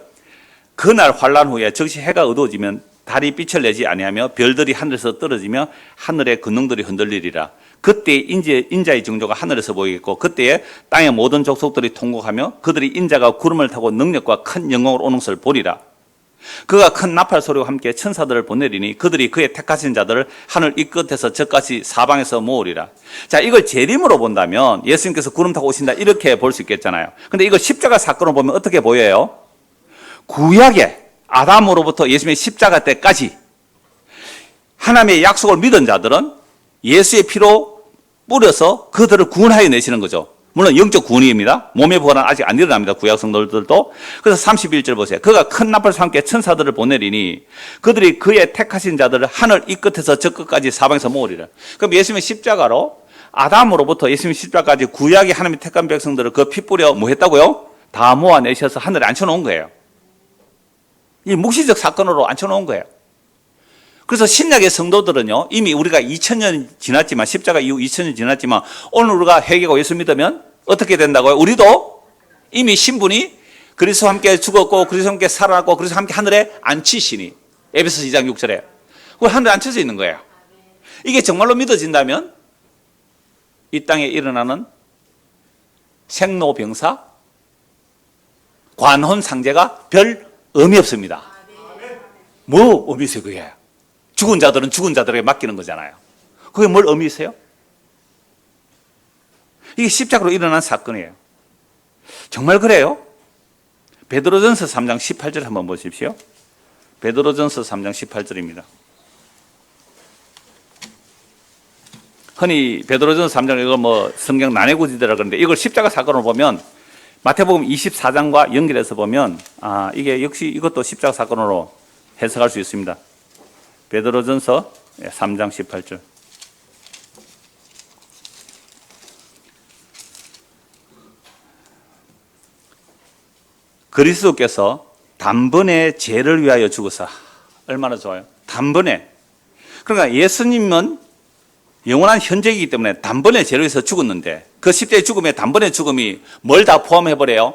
그날 환란 후에 즉시 해가 어두워지면 달이 빛을 내지 아니하며 별들이 하늘에서 떨어지며 하늘의 근능들이 흔들리리라. 그때 인자의 징조가 하늘에서 보이겠고 그때에 땅의 모든 족속들이 통곡하며 그들이 인자가 구름을 타고 능력과 큰 영광으로 오는 것을 보리라. 그가 큰 나팔 소리와 함께 천사들을 보내리니 그들이 그의 택하신 자들을 하늘 이 끝에서 저까지 사방에서 모으리라. 자, 이걸 재림으로 본다면 예수님께서 구름 타고 오신다 이렇게 볼 수 있겠잖아요. 근데 이거 십자가 사건을 보면 어떻게 보여요? 구약의 아담으로부터 예수님의 십자가 때까지 하나님의 약속을 믿은 자들은 예수의 피로 뿌려서 그들을 구원하여 내시는 거죠. 물론 영적 구원입니다. 몸의 부활은 아직 안 일어납니다. 구약 성도들도. 그래서 31절 보세요. 그가 큰 나팔과 함께 천사들을 보내리니 그들이 그의 택하신 자들을 하늘 이 끝에서 저 끝까지 사방에서 모으리라. 그럼 예수님의 십자가로 아담으로부터 예수님의 십자가까지 구약의 하나님의 택한 백성들을 그 피 뿌려 뭐 했다고요? 다 모아내셔서 하늘에 앉혀놓은 거예요. 이 묵시적 사건으로 앉혀놓은 거예요. 그래서 신약의 성도들은요, 이미 우리가 2000년 지났지만, 십자가 이후 2000년 지났지만, 오늘 우리가 회개하고 예수 믿으면 어떻게 된다고요? 우리도 이미 신분이 그리스도와 함께 죽었고, 그리스도와 함께 살아났고, 그리스도와 함께 하늘에 앉히시니. 에베소 2장 6절에. 그 하늘에 앉혀져 있는 거예요. 이게 정말로 믿어진다면, 이 땅에 일어나는 생로병사, 관혼상제가 별 의미 없습니다. 뭐 의미 있어요, 그게? 죽은 자들은 죽은 자들에게 맡기는 거잖아요. 그게 뭘 의미 있어요? 이게 십자가로 일어난 사건이에요. 정말 그래요? 베드로전서 3장 18절 한번 보십시오. 베드로전서 3장 18절입니다. 흔히 베드로전서 3장 이걸 성경 난해구지대라 그러는데 이걸 십자가 사건으로 보면 마태복음 24장과 연결해서 보면 이게 역시 이것도 십자가 사건으로 해석할 수 있습니다. 베드로전서 3장 18절. 그리스도께서 단번에 죄를 위하여 죽으사. 얼마나 좋아요. 단번에. 그러니까 예수님은 영원한 현재이기 때문에 단번에 죄를 위해서 죽었는데 그 십자의 죽음의 단번의 죽음이 뭘 다 포함해버려요?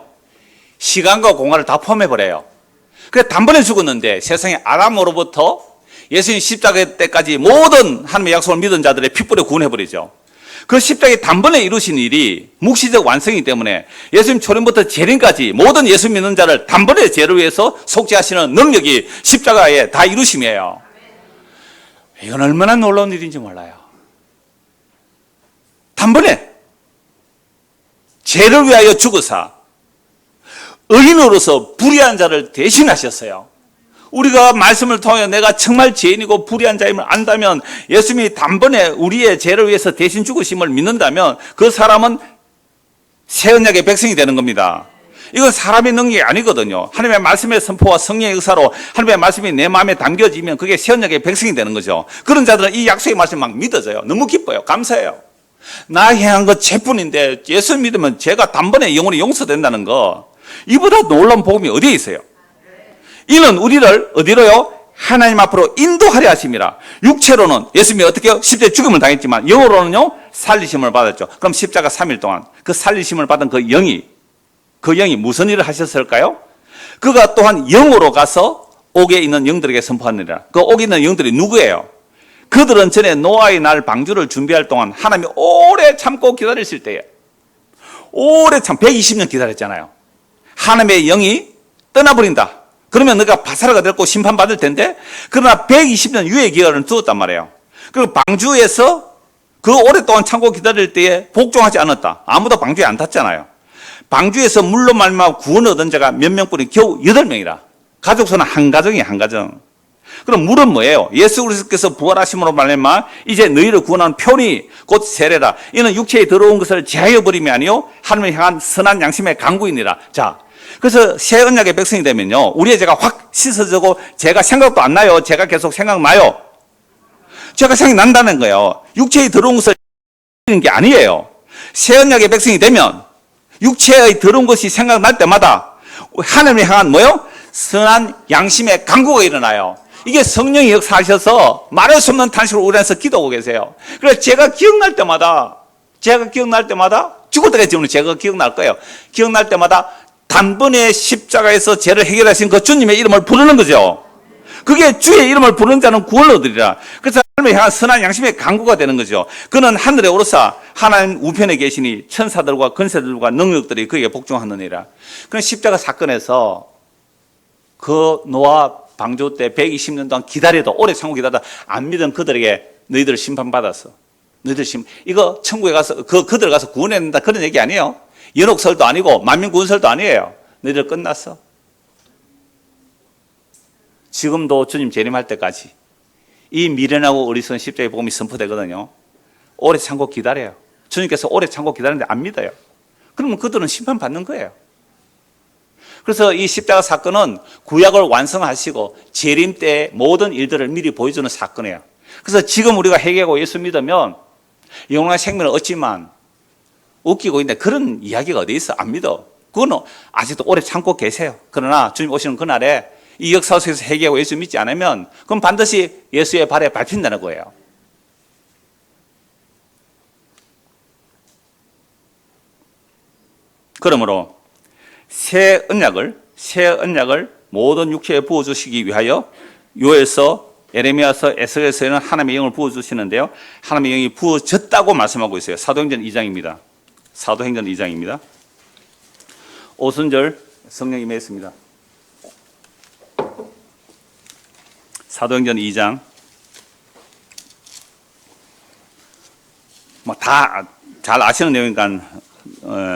시간과 공간을 다 포함해버려요. 그래서 단번에 죽었는데 세상의 아담으로부터 예수님 십자가 때까지 모든 하나님의 약속을 믿은 자들의 핏불에 구원해버리죠. 그 십자가의 단번에 이루신 일이 묵시적 완성이기 때문에 예수님 초림부터 재림까지 모든 예수 믿는 자를 단번에 죄를 위해서 속죄하시는 능력이 십자가에 다 이루심이에요. 이건 얼마나 놀라운 일인지 몰라요. 단번에 죄를 위하여 죽으사 의인으로서 불의한 자를 대신하셨어요. 우리가 말씀을 통해 내가 정말 죄인이고 불의한 자임을 안다면 예수님이 단번에 우리의 죄를 위해서 대신 죽으심을 믿는다면 그 사람은 새 언약의 백성이 되는 겁니다. 이건 사람의 능력이 아니거든요. 하나님의 말씀의 선포와 성령의 의사로 하나님의 말씀이 내 마음에 담겨지면 그게 새 언약의 백성이 되는 거죠. 그런 자들은 이 약속의 말씀이 막 믿어져요. 너무 기뻐요. 감사해요. 나 행한 것 죄뿐인데 예수 믿으면 죄가 단번에 영원히 용서된다는 거, 이보다 놀라운 복음이 어디에 있어요? 이는 우리를 어디로요? 하나님 앞으로 인도하려 하심이라. 육체로는 예수님이 어떻게 십자가에 죽음을 당했지만 영으로는요 살리심을 받았죠. 그럼 십자가 3일 동안 그 살리심을 받은 그 영이 무슨 일을 하셨을까요? 그가 또한 영으로 가서 옥에 있는 영들에게 선포하느니라. 그 옥에 있는 영들이 누구예요? 그들은 전에 노아의 날 방주를 준비할 동안 하나님이 오래 참고 기다리실 때에, 오래 120년 기다렸잖아요. 하나님의 영이 떠나버린다. 그러면 너가 바사라가 됐고 심판받을 텐데, 그러나 120년 유예 기간을 두었단 말이에요. 그리고 방주에서 그 오랫동안 참고 기다릴 때에 복종하지 않았다. 아무도 방주에 안 탔잖아요. 방주에서 물로 말미암아 구원 얻은 자가 몇 명뿐이 겨우 8명이라. 가족수는 한 가정이에요, 한 가정. 그럼 물은 뭐예요? 예수 그리스도께서 부활하심으로 말미암아 이제 너희를 구원하는 편이 곧 세례라. 이는 육체에 들어온 것을 제하여 버림이 아니요 하나님을 향한 선한 양심의 강구이니라. 자, 그래서 새 언약의 백성이 되면요, 우리의 죄가 확 씻어지고 죄가 생각도 안 나요. 죄가 계속 생각나요. 죄가 생각난다는 거예요. 육체에 들어온 것을 이는 게 아니에요. 새 언약의 백성이 되면 육체에 들어온 것이 생각날 때마다 하나님을 향한 뭐요? 선한 양심의 강구가 일어나요. 이게 성령이 역사하셔서 말할 수 없는 탄식으로 우리 안에서 기도하고 계세요. 그래서 제가 기억날 때마다 죽을 때까지 지금 제가 기억날 거예요. 기억날 때마다 단번에 십자가에서 죄를 해결하신 그 주님의 이름을 부르는 거죠. 그게 주의 이름을 부르는 자는 구원을 얻으리라. 그래서 하나님을 향한 선한 양심의 강구가 되는 거죠. 그는 하늘에 오르사 하나님 우편에 계시니 천사들과 권세들과 능력들이 그에게 복종하느니라. 그런 십자가 사건에서 그 노아 방주 때 120년 동안 기다려도 오래 참고 기다려도 안 믿은 그들에게 너희들 심판받았어. 이거 천국에 가서 그들 가서 구원해야 된다 그런 얘기 아니에요. 연옥설도 아니고 만민구원설도 아니에요. 너희들 끝났어. 지금도 주님 재림할 때까지 이 미련하고 어리석은 십자가의 복음이 선포되거든요. 오래 참고 기다려요. 주님께서 오래 참고 기다리는데 안 믿어요. 그러면 그들은 심판받는 거예요. 그래서 이 십자가 사건은 구약을 완성하시고 재림 때 모든 일들을 미리 보여주는 사건이에요. 그래서 지금 우리가 회개하고 예수 믿으면 영원한 생명을 얻지만 웃기고 있는데 그런 이야기가 어디 있어? 안 믿어. 그거는 아직도 오래 참고 계세요. 그러나 주님 오시는 그날에 이 역사 속에서 회개하고 예수 믿지 않으면 그럼 반드시 예수의 발에 밟힌다는 거예요. 그러므로 새 언약을 모든 육체에 부어주시기 위하여 요엘서, 에레미야서, 에스겔서에는 하나님의 영을 부어주시는데요. 하나님의 영이 부어졌다고 말씀하고 있어요. 사도행전 2장입니다. 사도행전 2장입니다. 오순절 성령 임했습니다. 사도행전 2장. 뭐 다 잘 아시는 내용이니까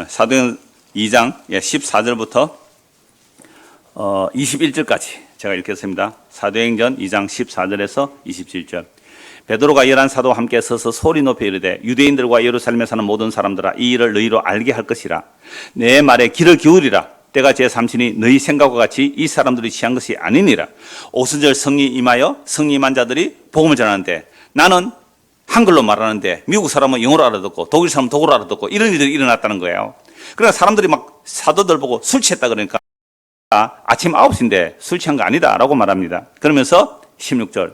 사도행전 2장 14절부터 21절까지 제가 읽겠습니다. 사도행전 2장 14절에서 27절. 베드로가 열한 사도와 함께 서서 소리 높여 이르되 유대인들과 예루살렘에 사는 모든 사람들아 이 일을 너희로 알게 할 것이라. 내 말에 귀를 기울이라. 때가 제3신이 너희 생각과 같이 이 사람들이 취한 것이 아니니라. 오순절 성리 임하여 성리 임한 자들이 복음을 전하는데 나는 한글로 말하는데 미국 사람은 영어로 알아듣고 독일 사람은 독어로 알아듣고 이런 일들이 일어났다는 거예요. 그러나 사람들이 막 사도들 보고 술 취했다 그러니까 아침 9시인데 술 취한 거 아니다 라고 말합니다. 그러면서 16절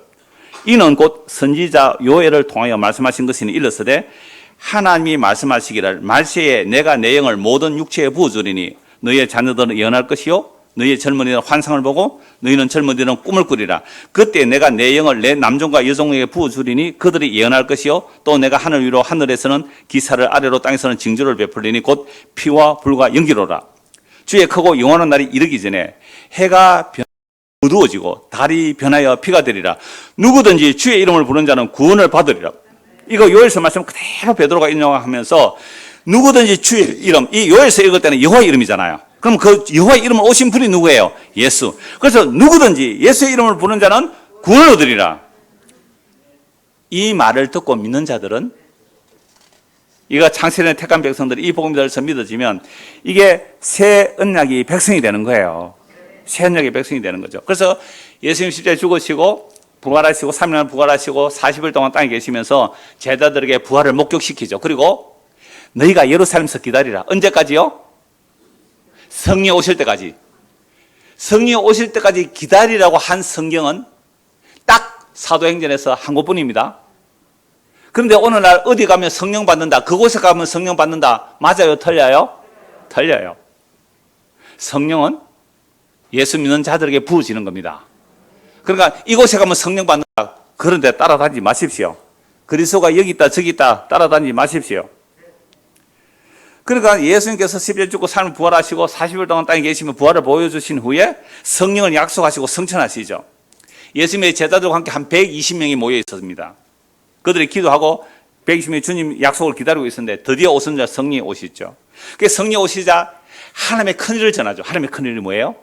이는 곧 선지자 요엘을 통하여 말씀하신 것이니 일렀으되 하나님이 말씀하시기를 말세에 내가 내 영을 모든 육체에 부어주리니 너희의 자녀들은 예언할 것이요 너희의 젊은이는 환상을 보고 너희는 젊은이들은 꿈을 꾸리라. 그때 내가 내 영을 내 남종과 여종에게 부어주리니 그들이 예언할 것이요 또 내가 하늘 위로 하늘에서는 기사를 아래로 땅에서는 징조를 베풀리니 곧 피와 불과 연기로라. 주의 크고 영원한 날이 이르기 전에 해가 어두워지고 달이 변하여 피가 되리라. 누구든지 주의 이름을 부르는 자는 구원을 받으리라. 이거 요엘서 말씀 그대로 베드로가 인용하면서 누구든지 주의 이름, 이 요엘서 읽을 때는 여호와의 이름이잖아요. 그럼 그 여호와의 이름을 오신 분이 누구예요? 예수. 그래서 누구든지 예수의 이름을 부르는 자는 구원을 얻으리라. 이 말을 듣고 믿는 자들은 이거 창세전에 택한 백성들이 이 복음에 대해서 믿어지면 이게 새 언약이 백성이 되는 거예요. 새 언약의 백성이 되는 거죠. 그래서 예수님 십자가에 죽으시고 부활하시고 3일 부활하시고 40일 동안 땅에 계시면서 제자들에게 부활을 목격시키죠. 그리고 너희가 예루살렘에서 기다리라. 언제까지요? 성령 오실 때까지. 성령 오실 때까지 기다리라고 한 성경은 딱 사도행전에서 한 곳뿐입니다. 그런데 오늘날 어디 가면 성령 받는다. 그곳에 가면 성령 받는다. 맞아요? 틀려요? 틀려요. 성령은 예수 믿는 자들에게 부어지는 겁니다. 그러니까 이곳에 가면 성령 받는다. 그런데 따라다니지 마십시오. 그리스도가 여기 있다 저기 있다 따라다니지 마십시오. 그러니까 예수님께서 십자가에 죽고 삶을 부활하시고 40일 동안 땅에 계시면 부활을 보여주신 후에 성령을 약속하시고 성천하시죠. 예수님의 제자들과 함께 한 120명이 모여 있었습니다. 그들이 기도하고 120명이 주님 약속을 기다리고 있었는데 드디어 오순절 성령이 오시죠. 그 성령이 오시자 하나님의 큰일을 전하죠. 하나님의 큰일이 뭐예요?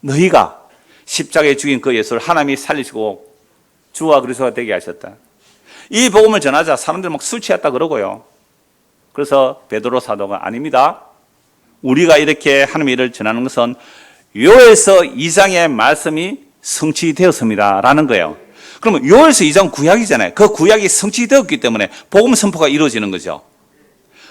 너희가 십자가에 죽인 그 예수를 하나님이 살리시고 주와 그리스도가 되게 하셨다. 이 복음을 전하자 사람들 막 술 취했다 그러고요. 그래서 베드로 사도가 아닙니다. 우리가 이렇게 하나님의 일을 전하는 것은 요엘서 2장의 말씀이 성취되었습니다 라는 거예요. 그러면 요엘서 2장 구약이잖아요. 그 구약이 성취되었기 때문에 복음 선포가 이루어지는 거죠.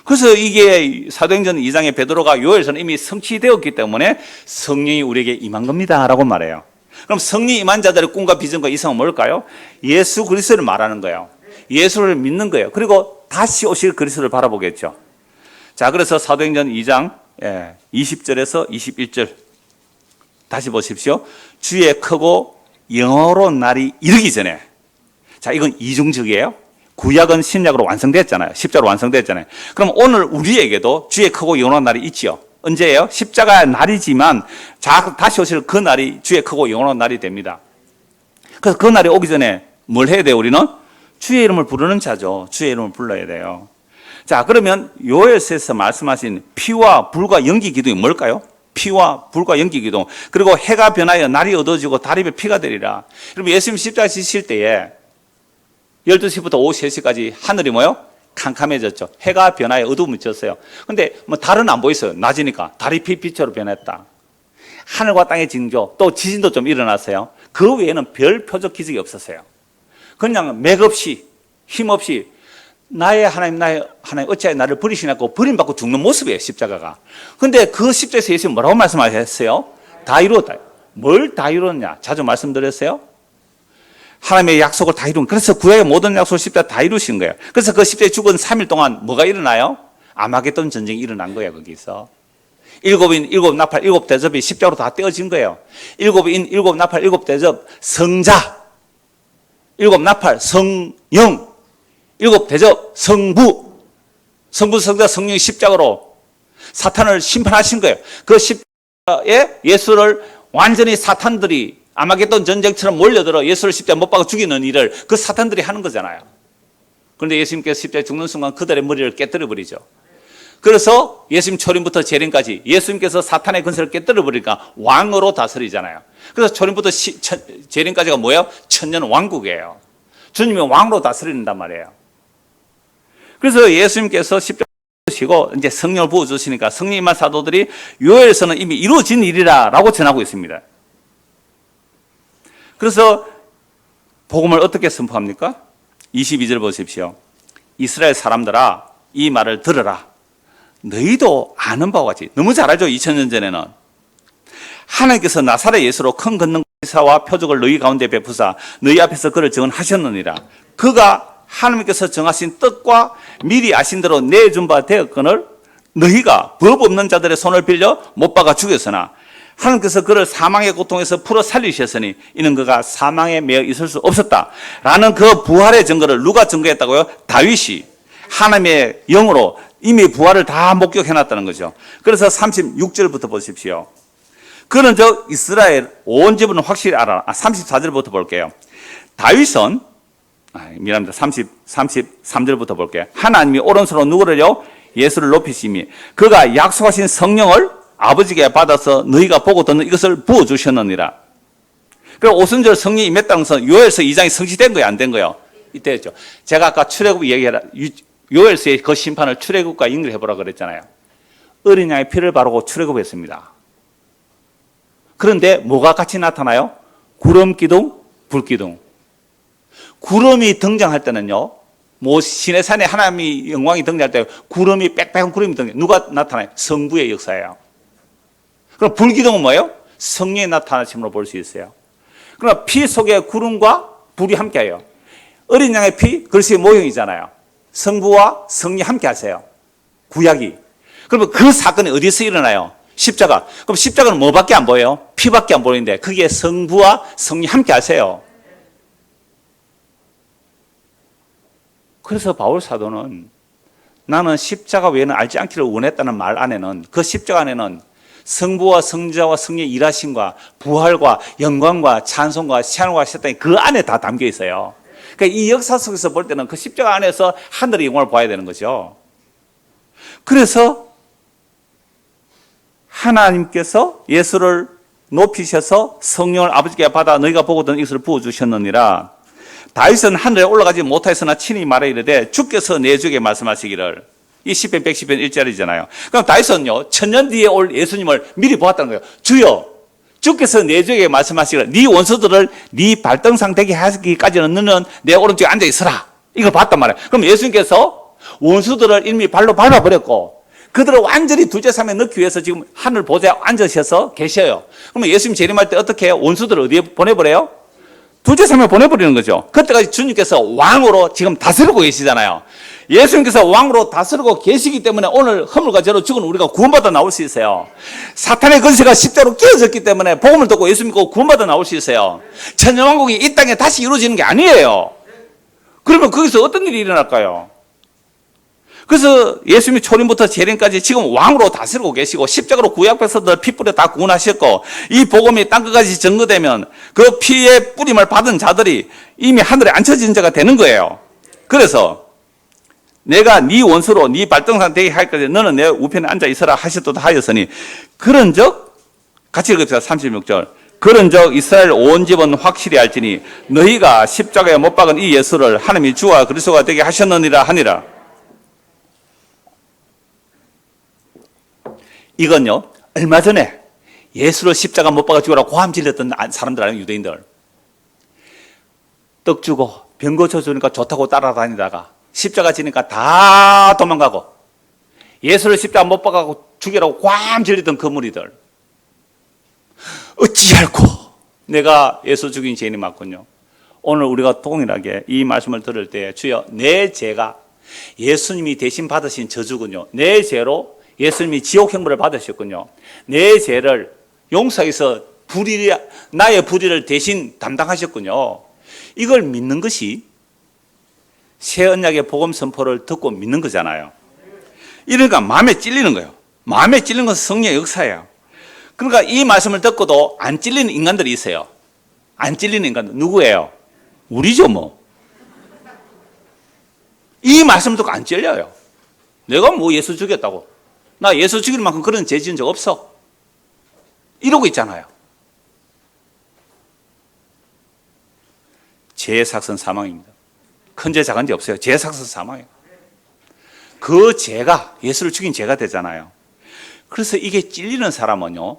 그래서 이게 사도행전 2장의 베드로가 요엘서는 이미 성취되었기 때문에 성령이 우리에게 임한 겁니다 라고 말해요. 그럼 성령 임한 자들의 꿈과 비전과 이상은 뭘까요? 예수 그리스도를 말하는 거예요. 예수를 믿는 거예요. 그리고 다시 오실 그리스도를 바라보겠죠. 자, 그래서 사도행전 2장 20절에서 21절 다시 보십시오. 주의 크고 영화로운 날이 이르기 전에. 자, 이건 이중적이에요. 구약은 신약으로 완성됐잖아요. 십자가로 완성됐잖아요. 그럼 오늘 우리에게도 주의 크고 영원한 날이 있지요. 언제예요? 십자가의 날이지만 다시 오실 그 날이 주의 크고 영원한 날이 됩니다. 그래서 그 날이 오기 전에 뭘 해야 돼요? 우리는 주의 이름을 부르는 자죠. 주의 이름을 불러야 돼요. 자, 그러면 요엘서에서 말씀하신 피와 불과 연기 기둥이 뭘까요? 피와 불과 연기 기둥. 그리고 해가 변하여 날이 어두워지고 달이 피가 되리라. 여러분, 예수님 십자가 지실 때에 12시부터 오후 3시까지 하늘이 뭐요? 캄캄해졌죠. 해가 변하여 어두움이 졌어요. 근데 뭐 달은 안 보였어요. 낮이니까. 달이 빛으로 변했다. 하늘과 땅의 징조, 또 지진도 좀 일어났어요. 그 외에는 별 표적 기적이 없었어요. 그냥 맥없이, 힘없이 나의 하나님 어찌하여 나를 버리시냐고 버림받고 죽는 모습이에요, 십자가가. 근데 그 십자가에서 예수님 뭐라고 말씀하셨어요? 다 이루었다. 뭘 다 이루었냐? 자주 말씀드렸어요? 하나님의 약속을 다 이룬. 그래서 구약의 모든 약속을 십자가 다 이루신 거예요. 그래서 그 십자가에 죽은 3일 동안 뭐가 일어나요? 아마겟돈 전쟁이 일어난 거예요, 거기서. 7인 7나팔 7대접이 십자가로 다 떼어진 거예요. 7인 7나팔 7대접 성자, 7나팔 성령, 7대접 성부, 성부 성자 성령이 십자가로 사탄을 심판하신 거예요. 그 십자가에 예수를 완전히 사탄들이 아마겟돈 전쟁처럼 몰려들어 예수를 십자가에 못 박아 죽이는 일을 그 사탄들이 하는 거잖아요. 그런데 예수님께서 십자가에 죽는 순간 그들의 머리를 깨뜨려 버리죠. 그래서 예수님 초림부터 재림까지 예수님께서 사탄의 근세를 깨뜨려 버리니까 왕으로 다스리잖아요. 그래서 초림부터 재림까지가 뭐예요? 천년 왕국이에요. 주님이 왕으로 다스린단 말이에요. 그래서 예수님께서 십자가에 죽으시고 이제 성령을 부어주시니까 성령 임한 사도들이 요엘서는 이미 이루어진 일이라고 전하고 있습니다. 그래서 복음을 어떻게 선포합니까? 22절 보십시오. 이스라엘 사람들아 이 말을 들으라. 너희도 아는 바와 같이. 너무 잘 알죠? 2000년 전에는. 하나님께서 나사렛 예수로 큰 권능사와 표적을 너희 가운데 베푸사 너희 앞에서 그를 증언하셨느니라. 그가 하나님께서 정하신 뜻과 미리 아신 대로 내준 바 되었거늘 너희가 법 없는 자들의 손을 빌려 못 박아 죽였으나 하나님께서 그를 사망의 고통에서 풀어 살리셨으니 이는 그가 사망에 매여 있을 수 없었다 라는 그 부활의 증거를 누가 증거했다고요? 다윗이 하나님의 영으로 이미 부활을 다 목격해놨다는 거죠. 그래서 36절부터 보십시오. 그는 저 이스라엘 온 집은 확실히 알아. 34절부터 볼게요. 다윗은 미안합니다. 33절부터 볼게요. 하나님이 오른손으로 누구를요? 예수를 높이시니 그가 약속하신 성령을 아버지께 받아서 너희가 보고 듣는 이것을 부어주셨느니라. 그리고 오순절 성령이 임했다는 것은 요엘서 2장이 성취된 거예요? 안 된 거예요? 이때였죠. 제가 아까 출애굽 얘기해라. 요엘서의 그 심판을 출애굽과 연결해보라 그랬잖아요. 어린 양의 피를 바르고 출애굽했습니다. 그런데 뭐가 같이 나타나요? 구름 기둥, 불 기둥. 구름이 등장할 때는요, 뭐 시내산에 하나님이 영광이 등장할 때 구름이 빽빽한 구름이 등장. 누가 나타나요? 성부의 역사예요. 그럼 불기둥은 뭐예요? 성령의 나타나심으로 볼 수 있어요. 그러나 피 속에 구름과 불이 함께해요. 어린 양의 피, 글씨의 모형이잖아요. 성부와 성령이 함께 하세요. 구약이. 그러면 그 사건이 어디서 일어나요? 십자가. 그럼 십자가는 뭐밖에 안 보여요? 피밖에 안 보이는데 그게 성부와 성령이 함께 하세요. 그래서 바울 사도는 나는 십자가 외에는 알지 않기를 원했다는 말 안에는 그 십자가 안에는 성부와 성자와 성령의 일하심과 부활과 영광과 찬송과 시한과 시했다니 그 안에 다 담겨 있어요. 그러니까 이 역사 속에서 볼 때는 그 십자가 안에서 하늘의 영광을 봐야 되는 거죠. 그래서 하나님께서 예수를 높이셔서 성령을 아버지께 받아 너희가 보고던 이것을 부어주셨느니라. 다윗은 하늘에 올라가지 못하였으나 친히 말하 이르되 주께서 내 주에게 말씀하시기를. 이 시편 110편 1절이잖아요. 그럼 다윗은요, 천년 뒤에 올 예수님을 미리 보았다는 거예요. 주여, 주께서 내 주에게 말씀하시기를 네 원수들을 네 발등상 되게 하기까지는 너는 내 오른쪽에 앉아 있으라. 이걸 봤단 말이에요. 그럼 예수님께서 원수들을 이미 발로 밟아버렸고 그들을 완전히 둘째 삶에 넣기 위해서 지금 하늘 보좌에 앉으셔서 계셔요. 그러면 예수님 재림할 때 어떻게 해요? 원수들을 어디에 보내버려요? 둘째 삶에 보내버리는 거죠. 그때까지 주님께서 왕으로 지금 다스리고 계시잖아요. 예수님께서 왕으로 다스리고 계시기 때문에 오늘 허물과 죄로 죽은 우리가 구원받아 나올 수 있어요. 사탄의 권세가 십자로 깨어졌기 때문에 복음을 듣고 예수 믿고 구원받아 나올 수 있어요. 천년왕국이 이 땅에 다시 이루어지는 게 아니에요. 그러면 거기서 어떤 일이 일어날까요? 그래서 예수님이 초림부터 재림까지 지금 왕으로 다스리고 계시고 십자가로 구약 백성들 피 뿌려 다 구원하셨고 이 복음이 땅끝까지 전거되면 그 피의 뿌림을 받은 자들이 이미 하늘에 앉혀진 자가 되는 거예요. 그래서 내가 네 원수로 네 발등상 되게 할까지 너는 내 우편에 앉아 있어라 하셨도다 하였으니 그런즉 같이 읽읍시다. 36절. 그런즉 이스라엘 온 집은 확실히 알지니 너희가 십자가에 못 박은 이 예수를 하나님이 주와 그리스도가 되게 하셨느니라 하니라. 이건요, 얼마 전에 예수를 십자가 못 박아 죽으라고 고함 질렀던 사람들 아니에요, 유대인들. 떡 주고 병 고쳐주니까 좋다고 따라다니다가 십자가 지니까 다 도망가고 예수를 십자가 못 박아고 죽이라고 고함 질렀던 그 무리들. 어찌할꼬 내가 예수 죽인 죄인이 맞군요. 오늘 우리가 동일하게 이 말씀을 들을 때 주여 내 죄가 예수님이 대신 받으신 저주군요. 내 죄로 예수님이 지옥 형벌을 받으셨군요. 내 죄를 용서해서 나의 불의를 대신 담당하셨군요. 이걸 믿는 것이 새 언약의 복음 선포를 듣고 믿는 거잖아요. 이러니까 마음에 찔리는 거예요. 마음에 찔리는 것은 성령의 역사예요. 그러니까 이 말씀을 듣고도 안 찔리는 인간들이 있어요. 안 찔리는 인간들 누구예요? 우리죠 뭐. 이 말씀을 듣고 안 찔려요. 내가 뭐 예수 죽였다고. 나 예수 죽일 만큼 그런 죄 지은 적 없어. 이러고 있잖아요. 죄의 삭은 사망입니다. 큰 죄 작은 죄 없어요. 죄의 삭은 사망이에요. 그 죄가 예수를 죽인 죄가 되잖아요. 그래서 이게 찔리는 사람은요,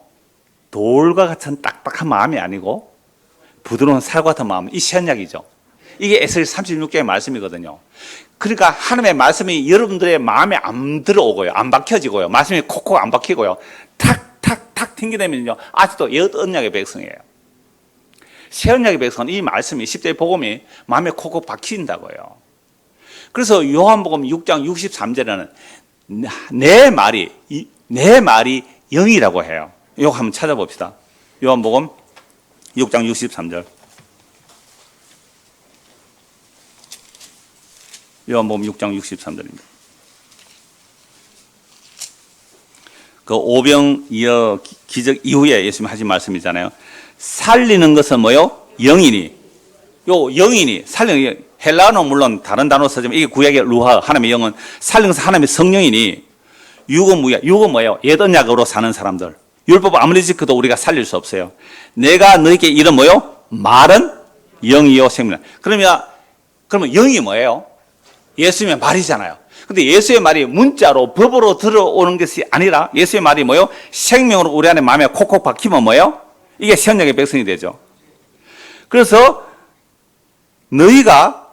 돌과 같은 딱딱한 마음이 아니고 부드러운 살과 같은 마음, 이 신약이죠. 이게 에스겔 36개의 말씀이거든요. 그러니까 하나님의 말씀이 여러분들의 마음에 안 들어오고요. 안 박혀지고요. 말씀이 콕콕 안 박히고요. 탁탁탁 튕겨내면요. 아직도 옛 언약의 백성이에요. 새 언약의 백성은 이 말씀이 10대 복음이 마음에 콕콕 박힌다고요. 그래서 요한복음 6장 63절에는 내 말이 영이라고 해요. 이거 한번 찾아봅시다. 요한복음 6장 63절. 요한복음 6장 63절입니다. 그 오병이어 기적 이후에 예수님이 하신 말씀이잖아요. 살리는 것은 뭐요? 영이니. 요 영이니 살리는 헬라어는 물론 다른 단어 쓰지만 이게 구약의 루하 하나님의 영은 살리는 것은 하나님의 성령이니 육은 뭐야? 육은 뭐예요? 옛 언약으로 사는 사람들. 율법 아무리 지켜도 우리가 살릴 수 없어요. 내가 너에게 이런 뭐요? 말은 영이요 생명. 그러면 영이 뭐예요? 예수님의 말이잖아요. 근데 예수의 말이 문자로 법으로 들어오는 것이 아니라 예수의 말이 뭐예요? 생명으로 우리 안에 마음에 콕콕 박히면 뭐예요? 이게 새 언약의 백성이 되죠. 그래서 너희가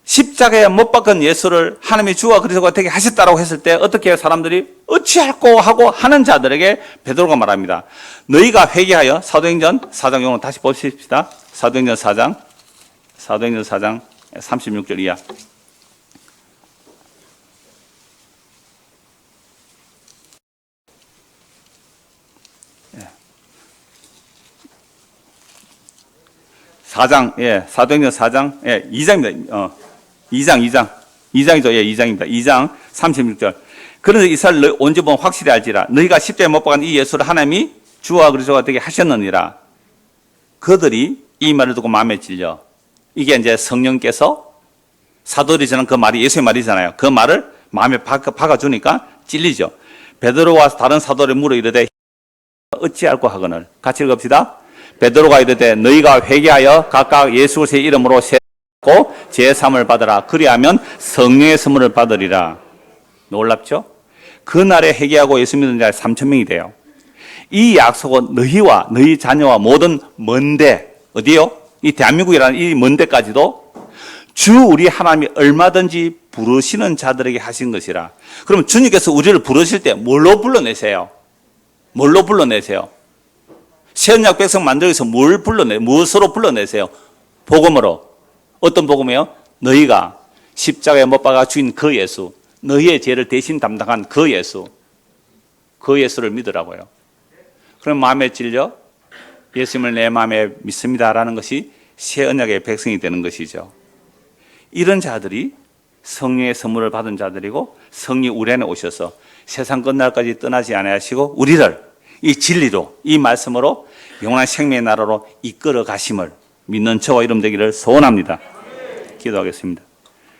십자가에 못 박은 예수를 하나님이 주와 그리스도가 되게 하셨다라고 했을 때 어떻게 사람들이 어찌할꼬 하고 하는 자들에게 베드로가 말합니다. 너희가 회개하여 사도행전 4장 용어 다시 보십시다. 사도행전 4장 36절 이하. 사도행전 4장, 2장입니다. 2장이죠. 2장입니다. 2장 36절. 그래서 이스라엘 온 집은 확실히 알지라. 너희가 십자가에 못 박은 이 예수를 하나님이 주와 그리스도가 되게 하셨느니라. 그들이 이 말을 듣고 마음에 찔려. 이게 이제 성령께서 사도들이 전한 그 말이 예수의 말이잖아요. 그 말을 마음에 박아주니까 찔리죠. 베드로와 다른 사도를 물어 이르되 어찌할꼬 하거늘. 같이 읽읍시다. 베드로가 이르되 너희가 회개하여 각각 예수 그리스도의 이름으로 세고 제사함을 받으라. 그리하면 성령의 선물을 받으리라. 놀랍죠? 그날에 회개하고 예수 믿는 자가 3,000명이 돼요. 이 약속은 너희와 너희 자녀와 모든 먼데, 어디요? 이 대한민국이라는 이 먼데까지도 주 우리 하나님이 얼마든지 부르시는 자들에게 하신 것이라. 그럼 주님께서 우리를 부르실 때 뭘로 불러내세요? 뭘로 불러내세요? 새언약 백성 만들기 위해서 무엇으로 불러내세요? 복음으로. 어떤 복음이요? 너희가 십자가에 못 박아 죽인 그 예수, 너희의 죄를 대신 담당한 그 예수, 그 예수를 믿으라고요. 그럼 마음에 찔려 예수님을 내 마음에 믿습니다라는 것이 새 언약의 백성이 되는 것이죠. 이런 자들이 성령의 선물을 받은 자들이고, 성령이 우리 안에 오셔서 세상 끝날까지 떠나지 아니하시고 우리를 이 진리로, 이 말씀으로 영원한 생명의 나라로 이끌어 가심을 믿는 저와 여러분 되기를 소원합니다. 기도하겠습니다.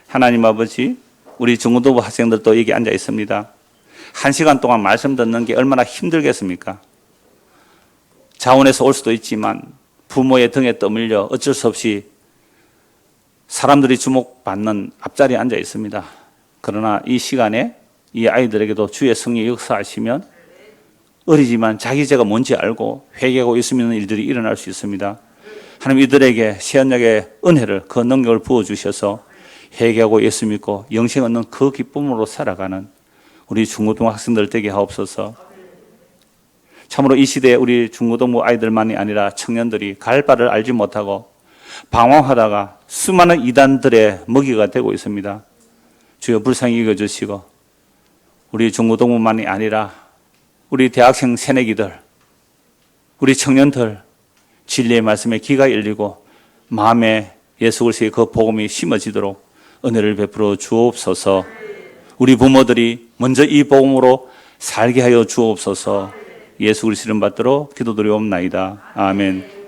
하나님 아버지, 우리 중고등부 학생들도 여기 앉아 있습니다. 1시간 동안 말씀 듣는 게 얼마나 힘들겠습니까? 자원에서 올 수도 있지만 부모의 등에 떠밀려 어쩔 수 없이 사람들이 주목받는 앞자리에 앉아 있습니다. 그러나 이 시간에 이 아이들에게도 주의 성령이 역사하시면 어리지만 자기 죄가 뭔지 알고 회개하고 예수 믿는 일들이 일어날 수 있습니다. 하나님 이들에게 새언약의 은혜를, 그 능력을 부어주셔서 회개하고 예수 믿고 영생 얻는 그 기쁨으로 살아가는 우리 중고등부 학생들 되게 하옵소서. 참으로 이 시대에 우리 중고등부 아이들만이 아니라 청년들이 갈 바를 알지 못하고 방황하다가 수많은 이단들의 먹이가 되고 있습니다. 주여 불쌍히 여겨주시고 우리 중고등부만이 아니라 우리 대학생 새내기들, 우리 청년들 진리의 말씀에 귀가 열리고 마음에 예수 그리스도의 그 복음이 심어지도록 은혜를 베풀어 주옵소서. 우리 부모들이 먼저 이 복음으로 살게 하여 주옵소서. 예수 그리스도 이름 받들어 기도드리옵나이다. 아멘.